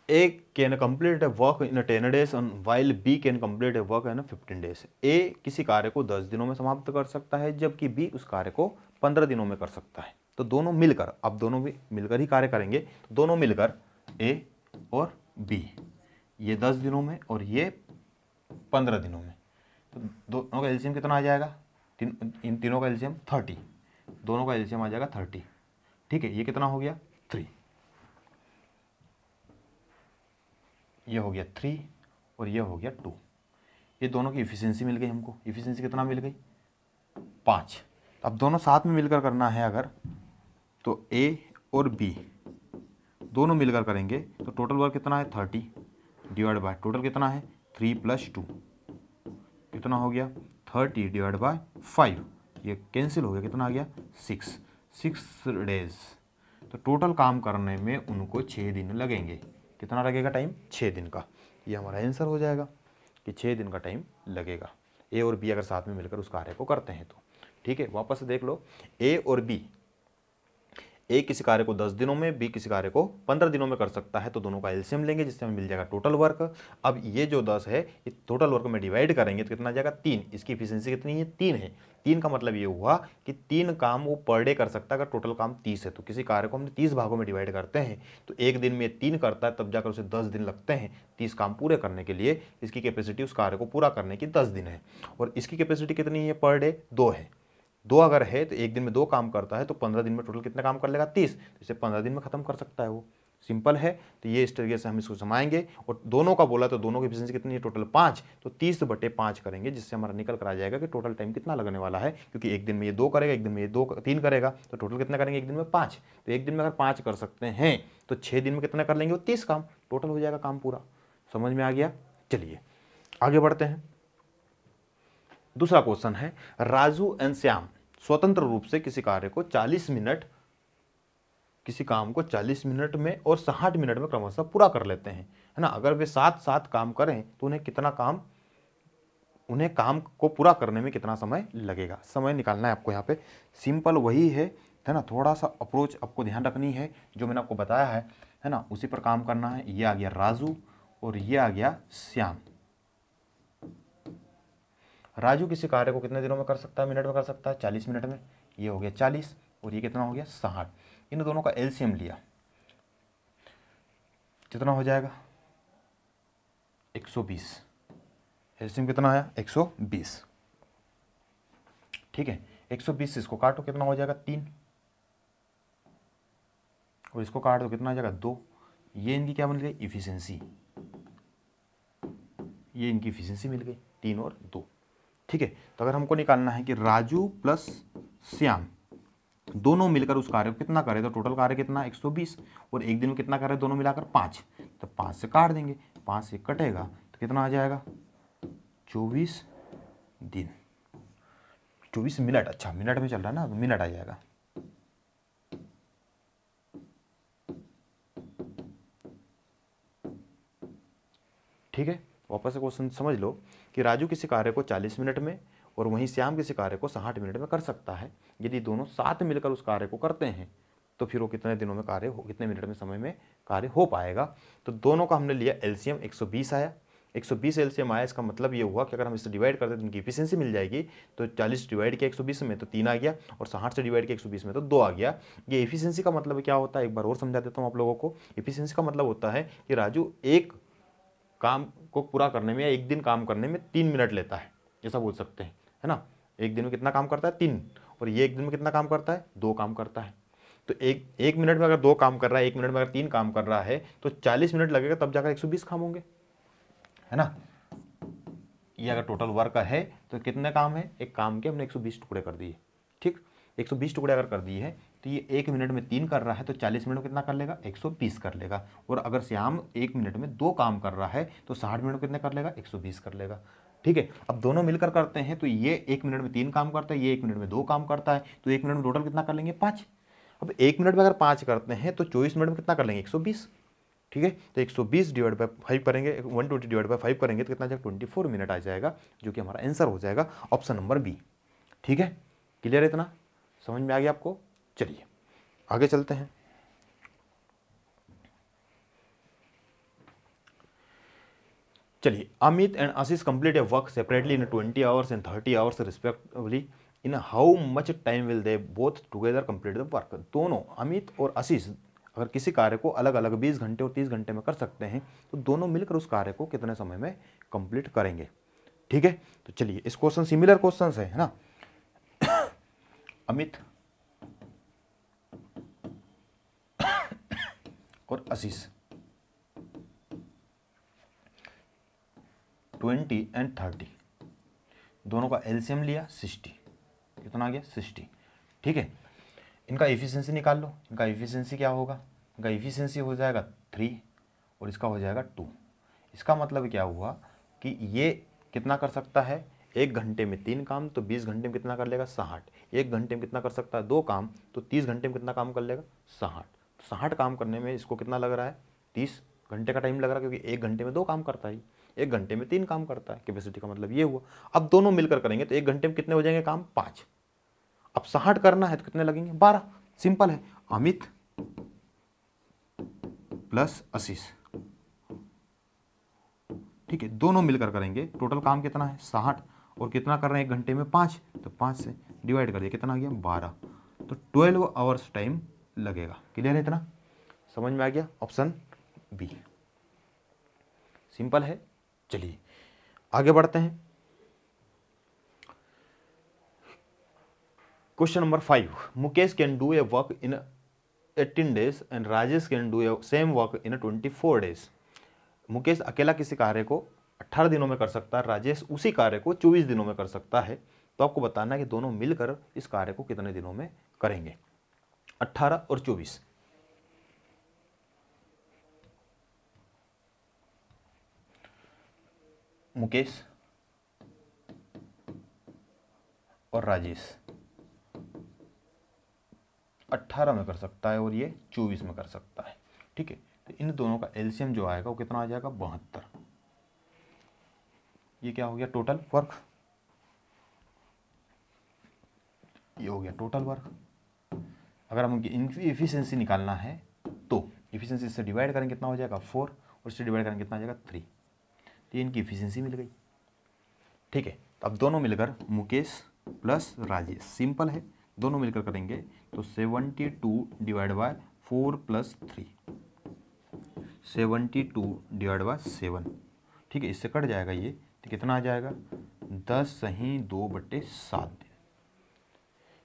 A can complete a work in 10 days and while B can complete a work in 15 days। A किसी कार्य को 10 दिनों में समाप्त कर सकता है जबकि B उस कार्य को 15 दिनों में कर सकता है। तो दोनों मिलकर, अब दोनों भी मिलकर ही कार्य करेंगे, तो दोनों मिलकर A और B, ये 10 दिनों में और ये 15 दिनों में, तो दोनों का एलसीएम कितना आ जाएगा, इन तीनों का एलसीएम 30, दोनों का एलसीएम आ जाएगा 30। ठीक है, ये कितना हो गया 3, ये हो गया 3 और ये हो गया 2। ये दोनों की इफिशियंसी मिल गई हमको। इफिशियंसी कितना मिल गई 5। अब दोनों साथ में मिलकर करना है अगर, तो ए और बी दोनों मिलकर करेंगे तो टोटल वर्क कितना है 30 डिवाइड बाय टोटल कितना है 3 + 2, कितना हो गया 30 डिवाइड बाय 5, ये कैंसिल हो गया, कितना आ गया 6 डेज। तो टोटल काम करने में उनको 6 दिन लगेंगे। कितना लगेगा टाइम, 6 दिन का। ये हमारा आंसर हो जाएगा कि 6 दिन का टाइम लगेगा। ए और बी अगर साथ में मिलकर उस कार्य को करते हैं तो। ठीक है, वापस से देख लो, ए और बी, ए किसी कार्य को 10 दिनों में, बी किसी कार्य को 15 दिनों में कर सकता है, तो दोनों का एलसीएम लेंगे जिससे हमें मिल जाएगा टोटल वर्क। अब ये जो 10 है इस टोटल वर्क में डिवाइड करेंगे तो कितना आ जाएगा 3। इसकी एफिशिएंसी कितनी है 3 है। 3 का मतलब ये हुआ कि 3 काम वो पर डे कर सकता है। अगर टोटल काम 30 है तो किसी कार्य को हम 30 भागों में डिवाइड करते हैं तो एक दिन में 3 करता है, तब जाकर उसे 10 दिन लगते हैं 30 काम पूरे करने के लिए। इसकी कैपेसिटी उस कार्य को पूरा करने की 10 दिन है। और इसकी कैपेसिटी कितनी है पर डे, 2 है। 2 अगर है तो एक दिन में 2 काम करता है, तो 15 दिन में टोटल कितना काम कर लेगा 30, तो इसे 15 दिन में खत्म कर सकता है वो। सिंपल है। तो ये इस तरीके से हम इसको समाएंगे। और दोनों का बोला तो दोनों की एफिशिएंसी कितनी है टोटल 5, तो 30/5 करेंगे जिससे हमारा निकल कर आ जाएगा कि टोटल टाइम कितना लगने वाला है। क्योंकि एक दिन में ये 2 करेगा, एक दिन में ये 3 करेगा, तो टोटल कितना करेंगे एक दिन में 5। तो एक दिन में अगर 5 कर सकते हैं तो 6 दिन में कितना कर लेंगे वो 30 काम, टोटल हो जाएगा काम पूरा। समझ में आ गया? चलिए आगे बढ़ते हैं। दूसरा क्वेश्चन है, राजू एंड श्याम स्वतंत्र रूप से किसी कार्य को 40 मिनट, किसी काम को 40 मिनट में और 60 मिनट में क्रमशः पूरा कर लेते हैं, है ना। अगर वे साथ साथ काम करें तो उन्हें काम को पूरा करने में कितना समय लगेगा। समय निकालना है आपको यहाँ पे। सिंपल वही है ना। थोड़ा सा अप्रोच आपको ध्यान रखनी है, जो मैंने आपको बताया है ना, उसी पर काम करना है। ये आ गया राजू और ये आ गया श्याम। राजू किसी कार्य को कितने दिनों में कर सकता है, मिनट में कर सकता है 40 मिनट में। ये हो गया 40 और ये कितना हो गया 60। इन दोनों का एलसीएम लिया, कितना हो जाएगा 120। एलसीएम कितना आया 120। ठीक है, 120 से इसको काटो कितना हो जाएगा 3, और इसको काट दो कितना आ जाएगा 2। ये इनकी क्या बन गई इफिशियंसी, ये इनकी इफिशियंसी मिल गई 3 और 2। ठीक है, तो अगर हमको निकालना है कि राजू प्लस श्याम दोनों मिलकर उस कार्य को कितना करे, तो टोटल कार्य कितना 120 और एक दिन में कितना करे दोनों मिलाकर 5, तो 5 से काट देंगे, 5 से कटेगा तो कितना आ जाएगा 24 दिन। 24 मिनट, अच्छा मिनट में चल रहा है ना, तो मिनट आ जाएगा। ठीक है, वापस से क्वेश्चन समझ लो कि राजू किसी कार्य को 40 मिनट में और वहीं श्याम किसी कार्य को 60 मिनट में कर सकता है। यदि दोनों साथ मिलकर उस कार्य को करते हैं तो फिर वो कितने दिनों में कार्य हो, कितने मिनट में समय में कार्य हो पाएगा। तो दोनों का हमने लिया एलसीएम 120 आया। 120 एलसीएम आया, इसका मतलब ये हुआ कि अगर हम इसे डिवाइड करते तो इनकी एफिशिएंसी मिल जाएगी। तो 40 डिवाइड किया 120 में तो 3 आ गया, और 60 से डिवाइड किया 120 में तो 2 आ गया। ये एफिशिएंसी का मतलब क्या होता है, एक बार और समझा देता हूँ आप लोगों को। एफिशिएंसी का मतलब होता है कि राजू एक काम को पूरा करने में या एक दिन काम करने में 3 मिनट लेता है, ऐसा बोल सकते हैं, है ना। एक दिन में कितना काम करता है 3, और ये एक दिन में कितना काम करता है 2 काम करता है। तो एक मिनट में अगर 2 काम कर रहा है, 1 मिनट में अगर 3 काम कर रहा है, तो 40 मिनट लगेगा, तब जाकर 120 काम होंगे, है ना। ये अगर टोटल वर्क है तो कितने काम है, एक काम के हमने 120 टुकड़े कर दिए। ठीक, 120 टुकड़े अगर कर दिए हैं तो ये 1 मिनट में 3 कर रहा है तो 40 मिनट में कितना कर लेगा, 120 कर लेगा। और अगर श्याम 1 मिनट में 2 काम कर रहा है तो 60 मिनट में कितने कर लेगा, 120 कर लेगा। ठीक है, अब दोनों मिलकर करते हैं तो ये 1 मिनट में 3 काम करता है, ये 1 मिनट में 2 काम करता है, तो 1 मिनट में टोटल कितना कर लेंगे, 5। अब 1 मिनट में अगर 5 करते हैं तो 24 मिनट में कितना कर लेंगे, 120। ठीक है, तो 120 डिवाइड बाई 5 करेंगे, 120 डिवाइड बाई 5 करेंगे तो कितना आ जाएगा, 24 मिनट आ जाएगा, जो कि हमारा आंसर हो जाएगा ऑप्शन नंबर बी। ठीक है, क्लियर है, इतना समझ में आ गया आपको। चलिए आगे चलते हैं। चलिए, Amit and Ashish complete a work separately in 20 hours and 30 hours respectively, in how much time will they both together complete the work. दोनों अमित और आशीष अगर किसी कार्य को अलग अलग 20 घंटे और 30 घंटे में कर सकते हैं तो दोनों मिलकर उस कार्य को कितने समय में कंप्लीट करेंगे। ठीक है, तो चलिए इस क्वेश्चन सिमिलर क्वेश्चन है ना। अमित और आशीष 20 एंड 30, दोनों का एलसीएम लिया 60, कितना आ गया 60। ठीक है, इनका एफिशिएंसी निकाल लो। इनका एफिशिएंसी क्या होगा, इनका एफिशिएंसी हो जाएगा 3 और इसका हो जाएगा 2। इसका मतलब क्या हुआ कि ये कितना कर सकता है, 1 घंटे में 3 काम, तो 20 घंटे में कितना कर लेगा, 60। 1 घंटे में कितना कर सकता है, 2 काम, तो 30 घंटे में कितना काम कर लेगा, 60। 60 काम करने में इसको कितना लग रहा है, 30 घंटे का टाइम लग रहा है, क्योंकि 1 घंटे में 2 काम करता है, 1 घंटे में 3 काम करता है। कैपेसिटी का मतलब ये हुआ। अब दोनों मिलकर करेंगे तो 1 घंटे में कितने हो जाएंगे काम, 5। अब 60 करना है तो कितने लगेंगे, 12। सिंपल है, अमित प्लस आशीष। ठीक है, दोनों मिलकर करेंगे, टोटल काम कितना है 60, और कितना कर रहे हैं 1 घंटे में 5, तो 5 से डिवाइड कर दिया, कितना आ गया 12, तो 12 आवर्स टाइम लगेगा। क्लियर है, इतना समझ में आ गया, ऑप्शन बी सिंपल है। चलिए आगे बढ़ते हैं। Question number 5, Mukesh can do a work in 18 days and Rajesh can do a same work in 24 days। Mukesh अकेला किसी कार्य को 18 दिनों में कर सकता है, राजेश उसी कार्य को 24 दिनों में कर सकता है। तो आपको बताना है कि दोनों मिलकर इस कार्य को कितने दिनों में करेंगे, 18 और 24। मुकेश और राजेश 18 में कर सकता है और ये 24 में कर सकता है। ठीक है, तो इन दोनों का एलसीएम जो आएगा वो कितना आ जाएगा, 72। ये क्या हो गया, टोटल वर्क, ये हो गया टोटल वर्क। अगर हम इनकी एफिशिएंसी निकालना है तो एफिशिएंसी से डिवाइड करेंगे कितना हो जाएगा 4, और इससे डिवाइड करेंगे कितना आ जाएगा 3, तो इनकी एफिशिएंसी मिल गई। ठीक है, तो अब दोनों मिलकर मुकेश प्लस राजेश, सिंपल है, दोनों मिलकर करेंगे तो 72 divide by 4 plus 3, 72 divide by 7। ठीक है, इससे कट जाएगा ये, तो कितना आ जाएगा 10 सही 2/7 दिन,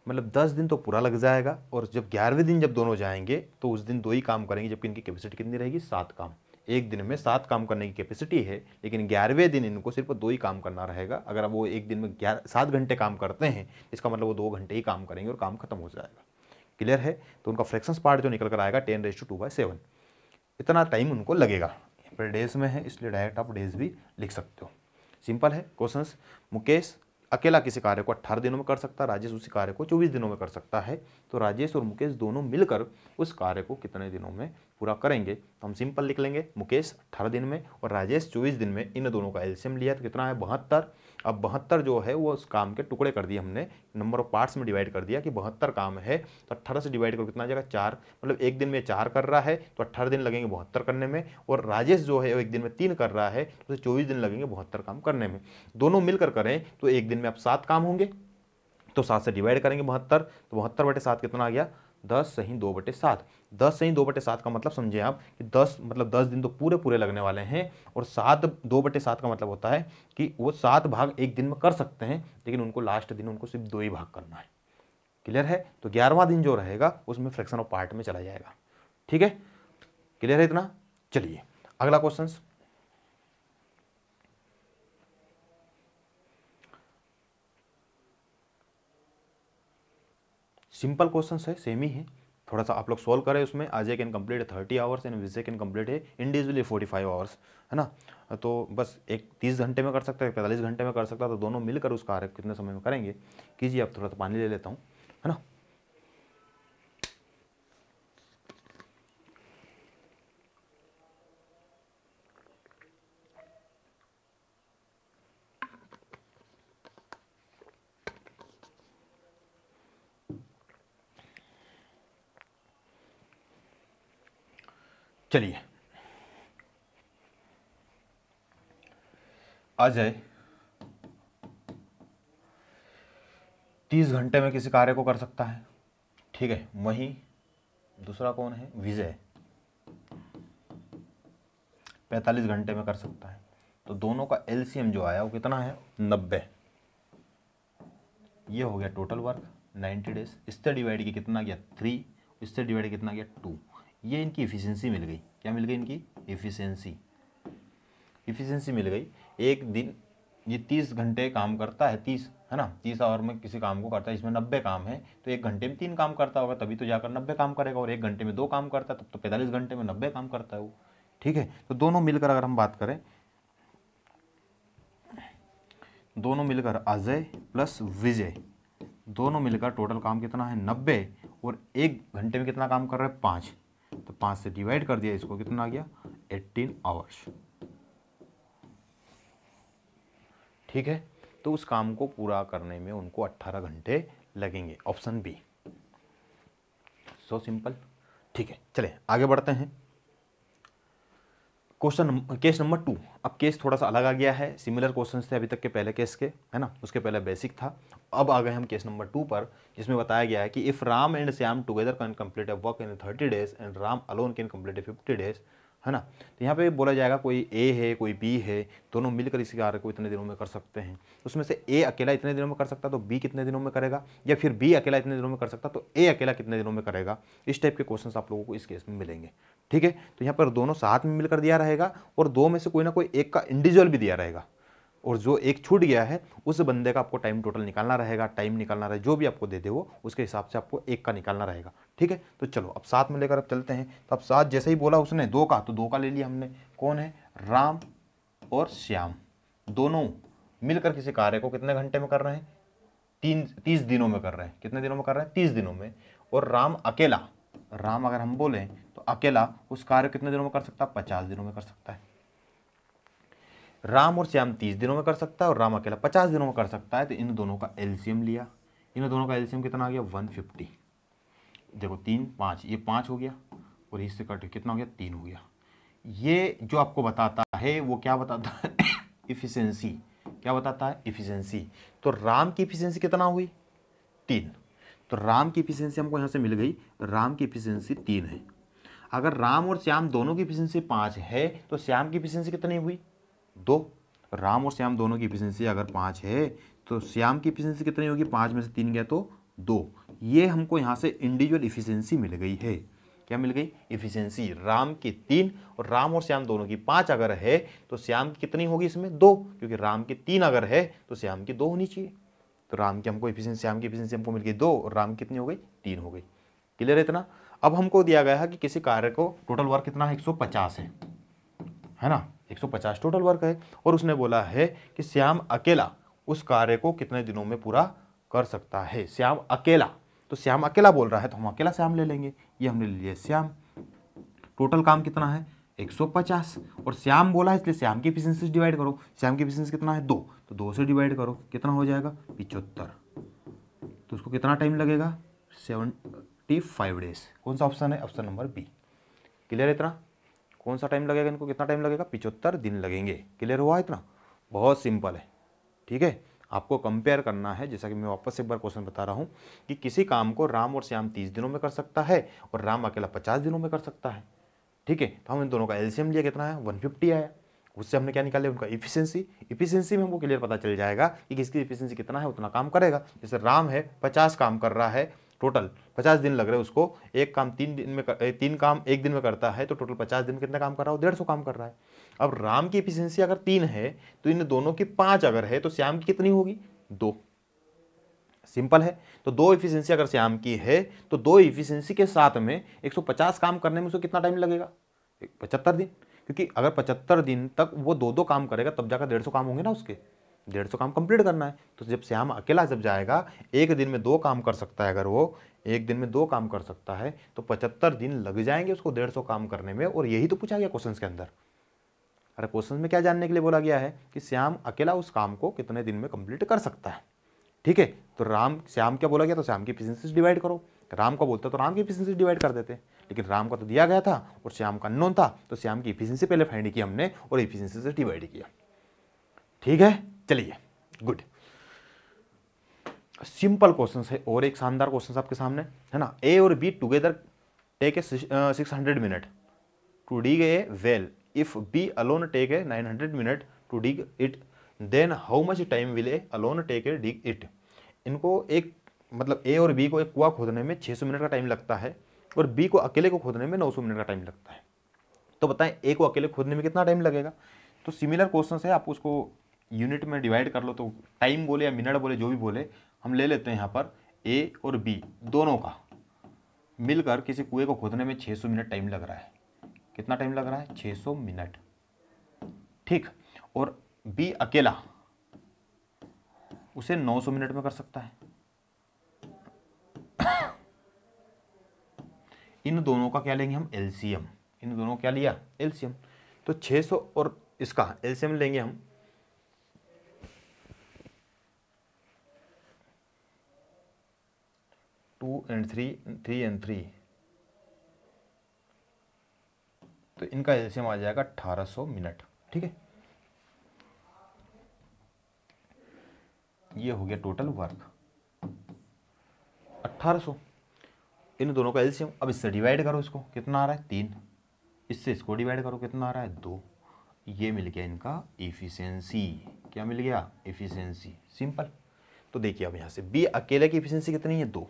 मतलब 10 दिन तो पूरा लग जाएगा। और जब 11वें दिन जब दोनों जाएंगे तो उस दिन 2 ही काम करेंगे, जबकि इनकी कैपेसिटी कितनी रहेगी, 7 काम। एक दिन में 7 काम करने की कैपेसिटी है, लेकिन 11वें दिन इनको सिर्फ 2 ही काम करना रहेगा। अगर वो एक दिन में 7 घंटे काम करते हैं, इसका मतलब वो 2 घंटे ही काम करेंगे और काम खत्म हो जाएगा। क्लियर है, तो उनका फ्रैक्शंस पार्ट जो निकल कर आएगा 10⁻²/7, इतना टाइम उनको लगेगा। पर डेज में है इसलिए डायरेक्ट आप डेज भी लिख सकते हो। सिंपल है क्वेश्चंस। मुकेश अकेला किसी कार्य को 18 दिनों में कर सकता है, राजेश उसी कार्य को 24 दिनों में कर सकता है। तो राजेश और मुकेश दोनों मिलकर उस कार्य को कितने दिनों में पूरा करेंगे, तो हम सिंपल लिख लेंगे, मुकेश 18 दिन में और राजेश 24 दिन में। इन दोनों का एलसीएम लिया तो कितना है 72। अब 72 जो है वो उस काम के टुकड़े कर दिए हमने, नंबर ऑफ पार्ट्स में डिवाइड कर दिया कि 72 काम है, तो 18 से डिवाइड करो कितना आ जाएगा 4, मतलब एक दिन में 4 कर रहा है तो 18 दिन लगेंगे 72 करने में। और राजेश जो है वो एक दिन में 3 कर रहा है तो उसे 24 दिन लगेंगे 72 काम करने में। दोनों मिलकर करें तो एक दिन में अब 7 काम होंगे, तो 7 से डिवाइड करेंगे 72, तो 72/7 कितना आ गया 10 सही 2/7। 10 सही 2/7 का मतलब समझे आप कि 10 मतलब 10 दिन तो पूरे पूरे लगने वाले हैं, और 7 2/7 का मतलब होता है कि वो 7 भाग एक दिन में कर सकते हैं, लेकिन उनको लास्ट दिन उनको सिर्फ 2 ही भाग करना है। क्लियर है, तो 11वां दिन जो रहेगा उसमें फ्रैक्शन ऑफ पार्ट में चला जाएगा। ठीक है, क्लियर है इतना। चलिए अगला क्वेश्चन, सिंपल क्वेश्चन है, सेम ही है, थोड़ा सा आप लोग सॉल्व करें उसमें। Ajay can complete 30 hours and Vijay can complete है इंडिविजुअली 45 आवर्स, है ना। तो बस एक 30 घंटे में कर सकता है, 45 घंटे में कर सकता है, तो दोनों मिलकर उस कार्य कितने समय में करेंगे। कीजिए, आप थोड़ा सा पानी ले लेता हूँ, है ना। चलिए, अजय 30 घंटे में किसी कार्य को कर सकता है, ठीक है। वहीं दूसरा कौन है, विजय 45 घंटे में कर सकता है। तो दोनों का एलसीएम जो आया वो कितना है, 90। ये हो गया टोटल वर्क 90 डेज। इससे डिवाइड किया कितना गया, 3। इससे डिवाइड कितना गया, 2। ये इनकी इफिशियंसी मिल गई। क्या मिल गई, इनकी इफिशियंसी मिल गई। एक दिन ये 30 घंटे काम करता है, 30 है ना, 30 आवर में किसी काम को करता है, इसमें 90 काम है, तो 1 घंटे में 3 काम करता होगा, तभी तो जाकर 90 काम करेगा। और 1 घंटे में 2 काम करता है, तब तो 45 घंटे में 90 काम करता है वो, ठीक है। तो दोनों मिलकर अगर हम बात करें, दोनों मिलकर अजय प्लस विजय, दोनों मिलकर टोटल काम कितना है, 90। और 1 घंटे में कितना काम कर रहे हैं, 5। तो 5 से डिवाइड कर दिया इसको, कितना आ गया, 18 आवर्स, ठीक है। तो उस काम को पूरा करने में उनको 18 घंटे लगेंगे, ऑप्शन बी। सो सिंपल, ठीक है। चलिए आगे बढ़ते हैं। Case number 2। अब केस थोड़ा सा अलग आ गया है, सिमिलर क्वेश्चन थे अभी तक के पहले केस के, है ना। उसके पहले बेसिक था, अब आ गए हम केस नंबर 2 पर, जिसमें बताया गया है कि if Ram and Shyam together can complete a work in 30 days and Ram alone can complete 50 days, है ना। तो यहाँ पे बोला जाएगा कोई ए है कोई बी है, दोनों मिलकर इसी कार्य को इतने दिनों में कर सकते हैं। उसमें से ए अकेला इतने दिनों में कर सकता तो बी कितने दिनों में करेगा, या फिर बी अकेला इतने दिनों में कर सकता तो ए अकेला कितने दिनों में करेगा। इस टाइप के क्वेश्चन आप लोगों को इस केस में मिलेंगे, ठीक है। तो यहाँ पर दोनों साथ में मिलकर दिया रहेगा, और दो में से कोई ना कोई एक का इंडिविजुअल भी दिया रहेगा, और जो एक छूट गया है उस बंदे का आपको टाइम टोटल निकालना रहेगा, टाइम निकालना रहेगा, जो भी आपको दे दे वो उसके हिसाब से आपको एक का निकालना रहेगा, ठीक है। तो चलो अब साथ में लेकर अब चलते हैं। तो अब साथ जैसे ही बोला उसने 2 का, तो 2 का ले लिया हमने। कौन है, राम और श्याम, दोनों मिलकर किसी कार्य को कितने घंटे में कर रहे हैं, 30 दिनों में कर रहे हैं। कितने दिनों में कर रहे हैं, 30 दिनों में। और राम अकेला, राम अगर हम बोलें तो अकेला उस कार्य कितने दिनों में कर सकता है, 50 दिनों में कर सकता है। राम और श्याम 30 दिनों में कर सकता है और राम अकेला 50 दिनों में कर सकता है। तो इन दोनों का एलसीएम लिया, इन दोनों का एलसीएम कितना आ गया, 150। देखो 3 5, ये 5 हो गया, और इससे कट कितना हो गया, 3 हो गया। ये जो आपको बताता है वो क्या बताता है, इफिशियंसी। क्या बताता है, इफिशियंसी। तो राम की इफिशियंसी कितना हुई, 3। तो राम की इफिशियंसी हमको यहाँ से मिल गई, राम की इफिशियंसी 3 है। अगर राम और श्याम दोनों की इफिशियंसी 5 है तो श्याम की इफिशियंसी कितनी हुई, 2। राम और श्याम दोनों की इफिशियंसी अगर 5 है तो श्याम की इफिशियंसी कितनी होगी, 5 में से 3 गया तो 2। ये हमको यहाँ से इंडिविजुअल इफिशियंसी मिल गई है। क्या मिल गई, इफिशियंसी। राम की 3 और राम और श्याम दोनों की 5 अगर है तो श्याम की कितनी होगी इसमें, 2, क्योंकि राम की 3 अगर है तो श्याम की 2 होनी चाहिए। तो राम की हमको इफिशियंसी, श्याम की इफिशियंसी हमको मिल गई 2, और राम कितनी हो गई, 3 हो गई। क्लियर है इतना। अब हमको दिया गया है कि किसी कार्य को टोटल वर्क कितना है, 150 है ना, 150 टोटल वर्क है। और उसने बोला है कि श्याम अकेला उस कार्य को कितने दिनों में पूरा कर सकता है, श्याम अकेला। तो श्याम अकेला बोल रहा है तो हम अकेला श्याम ले लेंगे, ये हमने ले लिया श्याम। टोटल काम कितना है, 150, और श्याम बोला है इसलिए श्याम की एफिशिएंसी डिवाइड करो। श्याम की एफिशिएंसी कितना है, 2, तो 2 से डिवाइड करो, कितना हो जाएगा, 75। तो उसको कितना टाइम लगेगा, 75 डेज। कौन सा ऑप्शन है, ऑप्शन नंबर बी। क्लियर है इतना। कौन सा टाइम लगेगा, इनको कितना टाइम लगेगा, 75 दिन लगेंगे। क्लियर हुआ इतना, बहुत सिंपल है, ठीक है। आपको कंपेयर करना है, जैसा कि मैं वापस एक बार क्वेश्चन बता रहा हूँ कि किसी काम को राम और श्याम 30 दिनों में कर सकता है और राम अकेला 50 दिनों में कर सकता है, ठीक है। तो हम इन दोनों का एलसीएम लिया, कितना है, 150 आया। उससे हमने क्या निकाले, उनका इफिशियंसी में हमको क्लियर पता चल जाएगा कि किसकी इफिशियंसी कितना है उतना काम करेगा। जैसे राम है 50 काम कर रहा है, टोटल 50 दिन लग रहे हैं उसको, एक काम 3 दिन में 3 काम 1 दिन में करता है, तो टोटल 50 दिन में कितना काम कर रहा है, 150 काम कर रहा है। अब राम की एफिशिएंसी अगर 3 है तो इन दोनों की 5 अगर है तो श्याम की कितनी होगी, 2, सिंपल है। तो 2 इफिशियंसी अगर श्याम की है तो 2 इफिशियंसी के साथ में 150 काम करने में उसको कितना टाइम लगेगा? 75 दिन। क्योंकि अगर 75 दिन तक वो 2-2 काम करेगा तब जाकर 150 काम होंगे ना उसके, 150 काम कंप्लीट करना है। तो जब श्याम अकेला जब जाएगा, एक दिन में 2 काम कर सकता है, अगर वो एक दिन में 2 काम कर सकता है तो 75 दिन लग जाएंगे उसको 150 काम करने में। और यही तो पूछा गया क्वेश्चन के अंदर। अरे क्वेश्चन में क्या जानने के लिए बोला गया है कि श्याम अकेला उस काम को कितने दिन में कंप्लीट कर सकता है। ठीक है, तो श्याम क्या बोला गया, तो श्याम की एफिशिएंसी डिवाइड करो। राम का बोलता तो राम की एफिशिएंसी डिवाइड कर देते, लेकिन राम का तो दिया गया था और श्याम का अननोन था, तो श्याम की एफिशिएंसी पहले फाइंड की हमने और एफिशिएंसी से डिवाइड किया। ठीक है, चलिए गुड। सिंपल क्वेश्चन है और एक शानदार क्वेश्चन आपके सामने है ना। ए और B together take a 600 minute to dig a well. If B alone take a 900 minute to dig it, then how much time will A alone take a dig it. इनको एक मतलब ए और B को एक कुआं खोदने में 600 मिनट का टाइम लगता है और बी को अकेले को खोदने में 900 मिनट का टाइम लगता है। तो बताएं ए को अकेले खोदने में कितना टाइम लगेगा। तो सिमिलर क्वेश्चन है, आप उसको यूनिट में डिवाइड कर लो, तो टाइम बोले या मिनट बोले जो भी बोले, हम ले लेते हैं यहाँ पर ए और बी दोनों का मिलकर किसी कुएं को खोदने में 600 मिनट टाइम लग रहा है। कितना टाइम लग रहा है? 600 मिनट। ठीक, और बी अकेला उसे 900 मिनट में कर सकता है। इन दोनों का क्या लेंगे हम? एलसीएम। इन दोनों क्या लिया? एलसीएम। तो 600 और इसका एलसीएम लेंगे हम। Two and three and three, तो इनका एलसीएम आ जाएगा 1800 मिनट। ठीक है, ये हो गया टोटल वर्क 1800। इन दोनों का एलसीएम। अब इससे डिवाइड करो, इसको कितना आ रहा है? 3। इससे इसको डिवाइड करो, कितना आ रहा है? 2। ये मिल गया इनका एफिशिएंसी। क्या मिल गया? एफिशिएंसी। सिंपल। तो देखिए अब यहाँ से बी अकेले की एफिशिएंसी कितनी है? 2।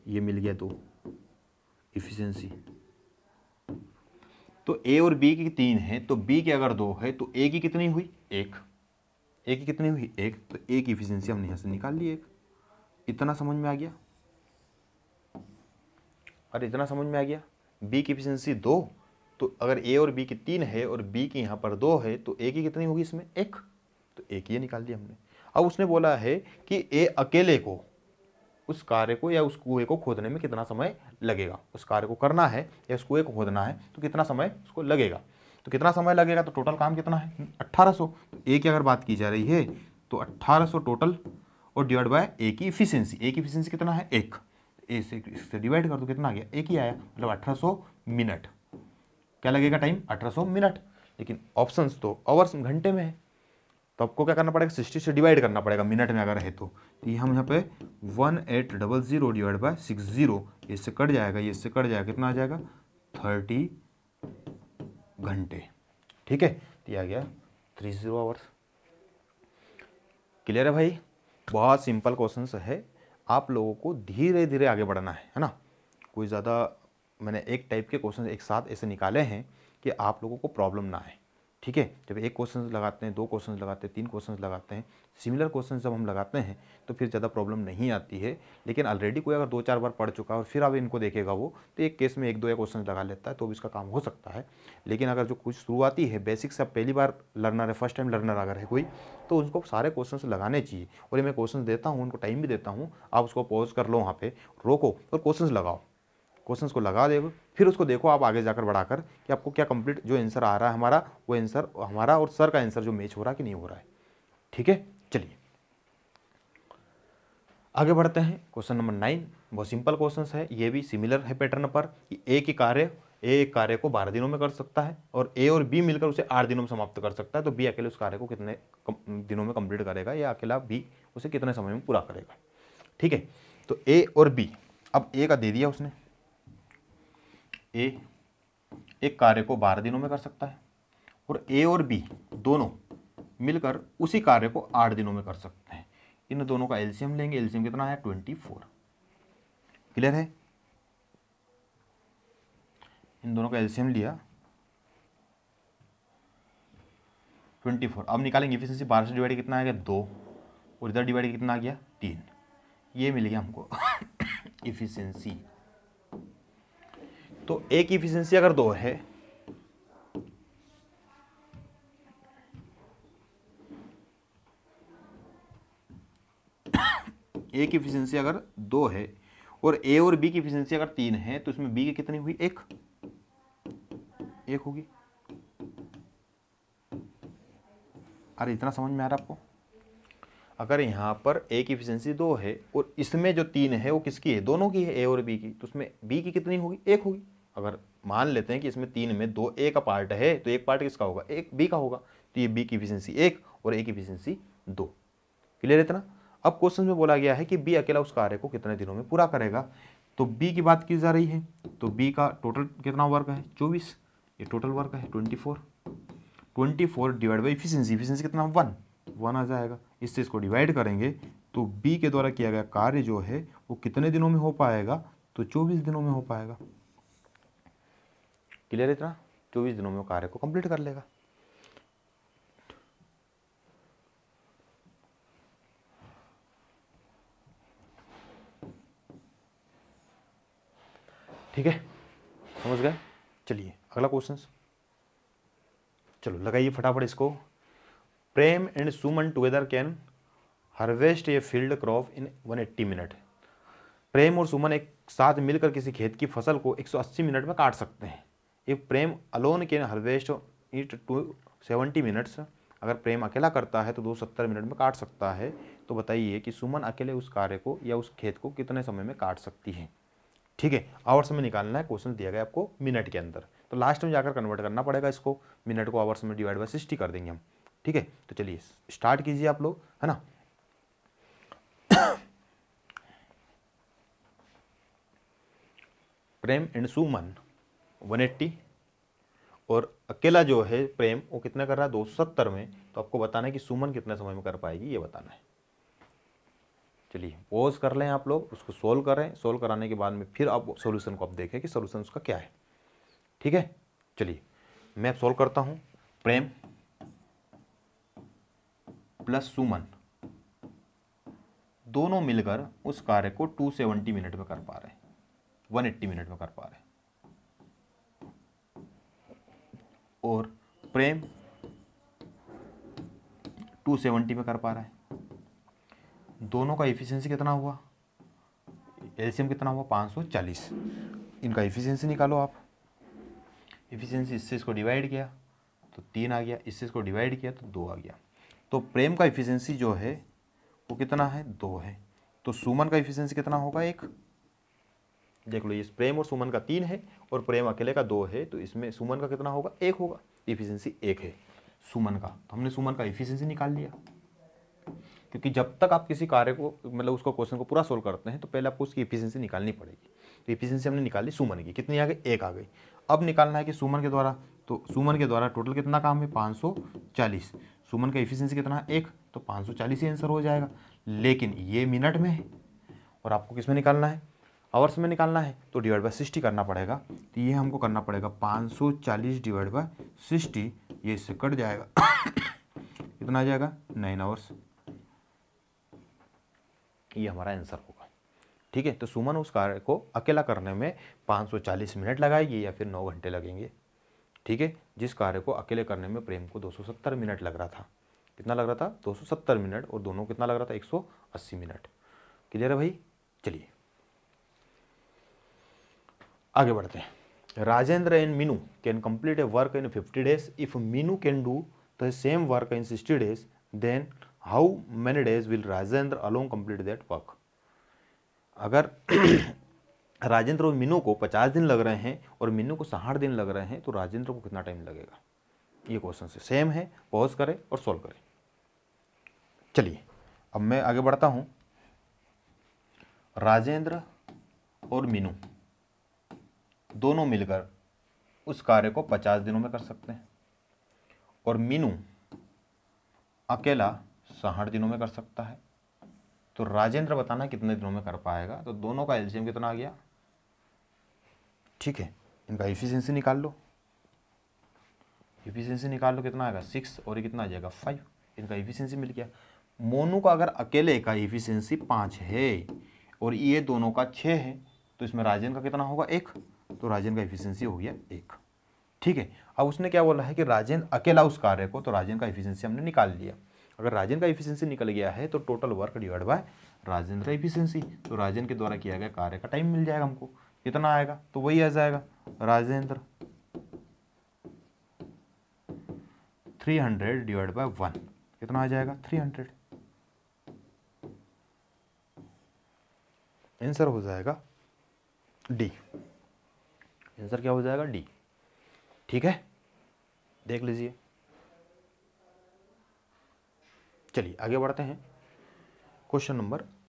ये मिल गया 2 एफिशिएंसी। तो ए और बी की 3 है, तो बी की अगर 2 है तो ए की कितनी हुई? 1। ए की कितनी हुई? 1। तो ए की एफिशिएंसी हमने यहाँ से निकाल ली 1। इतना समझ में आ गया? अरे इतना समझ में आ गया? बी की एफिशिएंसी 2, तो अगर ए और बी की 3 है और बी की यहाँ पर 2 है तो ए की कितनी होगी इसमें? 1। तो ए की ये निकाल दिया हमने। अब उसने बोला है कि ए अकेले को उस कार्य को या उस कुएं को खोदने में कितना समय लगेगा। उस कार्य को करना है या उस कुएं को खोदना है तो कितना समय उसको लगेगा। तो कितना समय लगेगा, तो टोटल काम कितना है? 1800। तो ए की अगर बात की जा रही है तो 1800 टोटल और डिवाइड बाय ए की इफिशिएंसी। ए की इफिशिएंसी कितना है? 1। ए से इससे डिवाइड कर दो, कितना आ गया? 1 ही आया, मतलब 1800 मिनट। क्या लगेगा टाइम? 1800 मिनट। लेकिन ऑप्शंस तो आवर्स घंटे में है, तो आपको क्या करना पड़ेगा? 60 से डिवाइड करना पड़ेगा मिनट में अगर है तो। ये हम यहाँ पे 1800 डिवाइड बाय 60, इससे कट जाएगा, ये इससे कट जाएगा, कितना आ जाएगा? 30 घंटे। ठीक है, तो ये आ गया 30 आवर्स। क्लियर है भाई? बहुत सिंपल क्वेश्चन है, आप लोगों को धीरे धीरे आगे बढ़ना है ना। कोई ज़्यादा मैंने एक टाइप के क्वेश्चन एक साथ ऐसे निकाले हैं कि आप लोगों को प्रॉब्लम ना आए। ठीक है, जब एक क्वेश्चन लगाते हैं, 2 क्वेश्चन लगाते हैं, 3 क्वेश्चन लगाते हैं, सिमिलर क्वेश्चन जब हम लगाते हैं तो फिर ज़्यादा प्रॉब्लम नहीं आती है। लेकिन ऑलरेडी कोई अगर 2-4 बार पढ़ चुका है और फिर अब इनको देखेगा वो, तो एक केस में 1-2 क्वेश्चन लगा लेता है तो भी इसका काम हो सकता है। लेकिन अगर जो कुछ शुरुआती है, बेसिक से पहली बार लर्नर है, फर्स्ट टाइम लर्नर अगर है कोई, तो उनको सारे क्वेश्चन लगाने चाहिए। और ये मैं क्वेश्चन देता हूँ, उनको टाइम भी देता हूँ, आप उसको पॉज कर लो, वहाँ पर रोको और क्वेश्चन लगाओ। क्वेश्चंस को लगा देगा, फिर उसको देखो आप आगे जाकर बढ़ाकर कि आपको क्या कंप्लीट जो आंसर आ रहा है हमारा, वो आंसर हमारा और सर का आंसर जो मैच हो रहा है कि नहीं हो रहा है। ठीक है, चलिए आगे बढ़ते हैं। क्वेश्चन नंबर 9 बहुत सिंपल क्वेश्चन है, ये भी सिमिलर है पैटर्न पर कि एक कार्य को 12 दिनों में कर सकता है और ए और बी मिलकर उसे 8 दिनों में समाप्त कर सकता है। तो बी अकेले उस कार्य को कितने दिनों में कंप्लीट करेगा या अकेला बी उसे कितने समय में पूरा करेगा। ठीक है, तो ए और बी, अब ए का दे दिया उसने, ए एक कार्य को 12 दिनों में कर सकता है और ए और बी दोनों मिलकर उसी कार्य को 8 दिनों में कर सकते हैं। इन दोनों का एलसीएम लेंगे, एलसीएम कितना है? 24। क्लियर है? इन दोनों का एलसीएम लिया 24। अब निकालेंगे एफिशिएंसी। 12 से डिवाइड कितना आ गया? 2, और इधर डिवाइड कितना आ गया? 3। ये मिल गया हमको इफिशियंसी। तो ए की इफिशियंसी अगर 2 है, ए की इफिशियंसी अगर 2 है और ए और बी की इफिशियंसी अगर 3 है, तो इसमें बी की कितनी हुई? 1 होगी। अरे इतना समझ में आ रहा आपको? अगर यहाँ पर ए की इफिशियंसी 2 है और इसमें जो 3 है वो किसकी है? दोनों की है, ए और बी की। तो उसमें बी की कितनी होगी? 1 होगी। अगर मान लेते हैं कि इसमें 3 में 2 ए का पार्ट है, तो एक पार्ट किसका होगा? एक बी का होगा। तो ये बी की इफिशियंसी 1 और ए की इफिशियंसी 2। क्लियर इतना? अब क्वेश्चन में बोला गया है कि बी अकेला उस कार्य को कितने दिनों में पूरा करेगा। तो बी की बात की जा रही है, तो बी का टोटल कितना वर्क है? 24। ये टोटल वर्क है 24 डिवाइड बाई इफिशियंसी कितना? 1 आ जाएगा। इससे इसको डिवाइड करेंगे तो बी के द्वारा किया गया कार्य जो है वो कितने दिनों में हो पाएगा? तो 24 दिनों में हो पाएगा। क्लियर इतना? 24 दिनों में वो कार्य को कंप्लीट कर लेगा। ठीक है, समझ गए? चलिए अगला क्वेश्चन, चलो लगाइए फटाफट इसको। Prem and Suman together can harvest a field crop in 180 minute. Prem और सुमन एक साथ मिलकर किसी खेत की फसल को 180 मिनट में काट सकते हैं। If Prem alone can harvest it 270 minutes. अगर प्रेम अकेला करता है तो 270 मिनट में काट सकता है। तो बताइए कि सुमन अकेले उस कार्य को या उस खेत को कितने समय में काट सकती है। ठीक है, आवर्स में निकालना है। क्वेश्चन दिया गया आपको मिनट के अंदर, तो लास्ट में जाकर कन्वर्ट करना पड़ेगा इसको। मिनट को आवर्स में डिवाइड बाय 60 कर देंगे हम। ठीक है, तो चलिए स्टार्ट कीजिए आप लोग, है ना। प्रेम एंड सुमन 180 और अकेला जो है प्रेम वो कितना कर रहा है? 270 में। तो आपको बताना है कि सुमन कितने समय में कर पाएगी, ये बताना है। चलिए पॉज कर लें आप लोग, उसको सोल्व करें। सोल्व कराने के बाद में फिर आप सॉल्यूशन को आप देखें कि सॉल्यूशन उसका क्या है। ठीक है, चलिए मैं अब सोल्व करता हूं। प्रेम प्लस सुमन दोनों मिलकर उस कार्य को 270 मिनट में कर पा रहे हैं, 180 मिनट में कर पा रहे हैं। और प्रेम 270 में कर पा रहा है। दोनों का एफिशिएंसी कितना हुआ? एलसीएम कितना हुआ? 540। इनका एफिशिएंसी निकालो आप। एफिशिएंसी इससे इसको डिवाइड किया तो 3 आ गया, इससे इसको डिवाइड किया तो 2 आ गया। तो प्रेम का एफिशिएंसी जो है वो कितना है? 2 है। तो सुमन का एफिशिएंसी कितना होगा? 1। देख लो, ये प्रेम और सुमन का 3 है और प्रेम अकेले का 2 है, तो इसमें सुमन का कितना होगा? 1 होगा। एफिशिएंसी 1 है सुमन का, तो हमने सुमन का एफिशिएंसी निकाल लिया। क्योंकि जब तक आप किसी कार्य को मतलब उसको क्वेश्चन को पूरा सोल्व करते हैं तो पहले आपको उसकी एफिशिएंसी निकालनी पड़ेगी। तो एफिशिएंसी हमने निकाली सुमन की, कितनी आ गई? 1 आ गई। अब निकालना है कि सुमन के द्वारा, तो सुमन के द्वारा टोटल कितना काम है? 540। सुमन का एफिशिएंसी कितना है? 1, तो 540 ही आंसर हो जाएगा। लेकिन ये मिनट में है और आपको किस में निकालना है? आवर्स में निकालना है, तो डिवाइड बाय 60 करना पड़ेगा। तो ये हमको करना पड़ेगा 540 डिवाइड बाय 60, ये इससे कट जाएगा कितना आ जाएगा? 9 आवर्स। ये हमारा आंसर होगा। ठीक है, तो सुमन उस कार्य को अकेला करने में 540 मिनट लगाएगी या फिर 9 घंटे लगेंगे। ठीक है, जिस कार्य को अकेले करने में प्रेम को 270 मिनट लग रहा था। कितना लग रहा था? 270 मिनट। और दोनों कितना लग रहा था? 180 मिनट। क्लियर है भाई? चलिए आगे बढ़ते हैं। Rajendra and Meenu can complete a work in 50 days. If Meenu can do the same work in 60 days, then how many days will Rajendra alone complete that work. अगर राजेंद्र और मीनू को 50 दिन लग रहे हैं और मीनू को 60 दिन लग रहे हैं, तो राजेंद्र को कितना टाइम लगेगा? ये क्वेश्चन से सेम है। पॉज करें और सॉल्व करें। चलिए अब मैं आगे बढ़ता हूं। राजेंद्र और मीनू दोनों मिलकर उस कार्य को 50 दिनों में कर सकते हैं और मीनू अकेला 60 दिनों में कर सकता है। तो राजेंद्र बताना कितने दिनों में कर पाएगा। तो दोनों का एलसीएम कितना आ गया? ठीक है, इनका एफिशिएंसी निकाल लो। एफिशिएंसी निकाल लो, कितना आएगा? 6 और ये कितना आ जाएगा? 5। इनका एफिशिएंसी मिल गया। मोनू का अगर अकेले का इफिशियंसी 5 है और ये दोनों का 6 है, तो इसमें राजेंद्र का कितना होगा 1, तो राजेंद्र का इफिशियंसी हो गया 1। ठीक है, अब उसने क्या बोला है कि राजेंद्र अकेला उस कार्य को, तो राजेंद्र का इफिशियंसी हमने निकाल लिया। अगर राजेंद्र का इफिशियंसी निकल गया है तो total work divide by Rajendra का इफिशियंसी, तो राजेंद्र के द्वारा किया गया कार्य का टाइम मिल जाएगा हमको, कितना आएगा, तो वही आ जाएगा राजेंद्र 300 डिवाइड बाय 1, कितना आ जाएगा 300। आंसर हो जाएगा डी। आंसर क्या हो जाएगा डी। ठीक है, देख लीजिए। चलिए आगे बढ़ते हैं, क्वेश्चन नंबर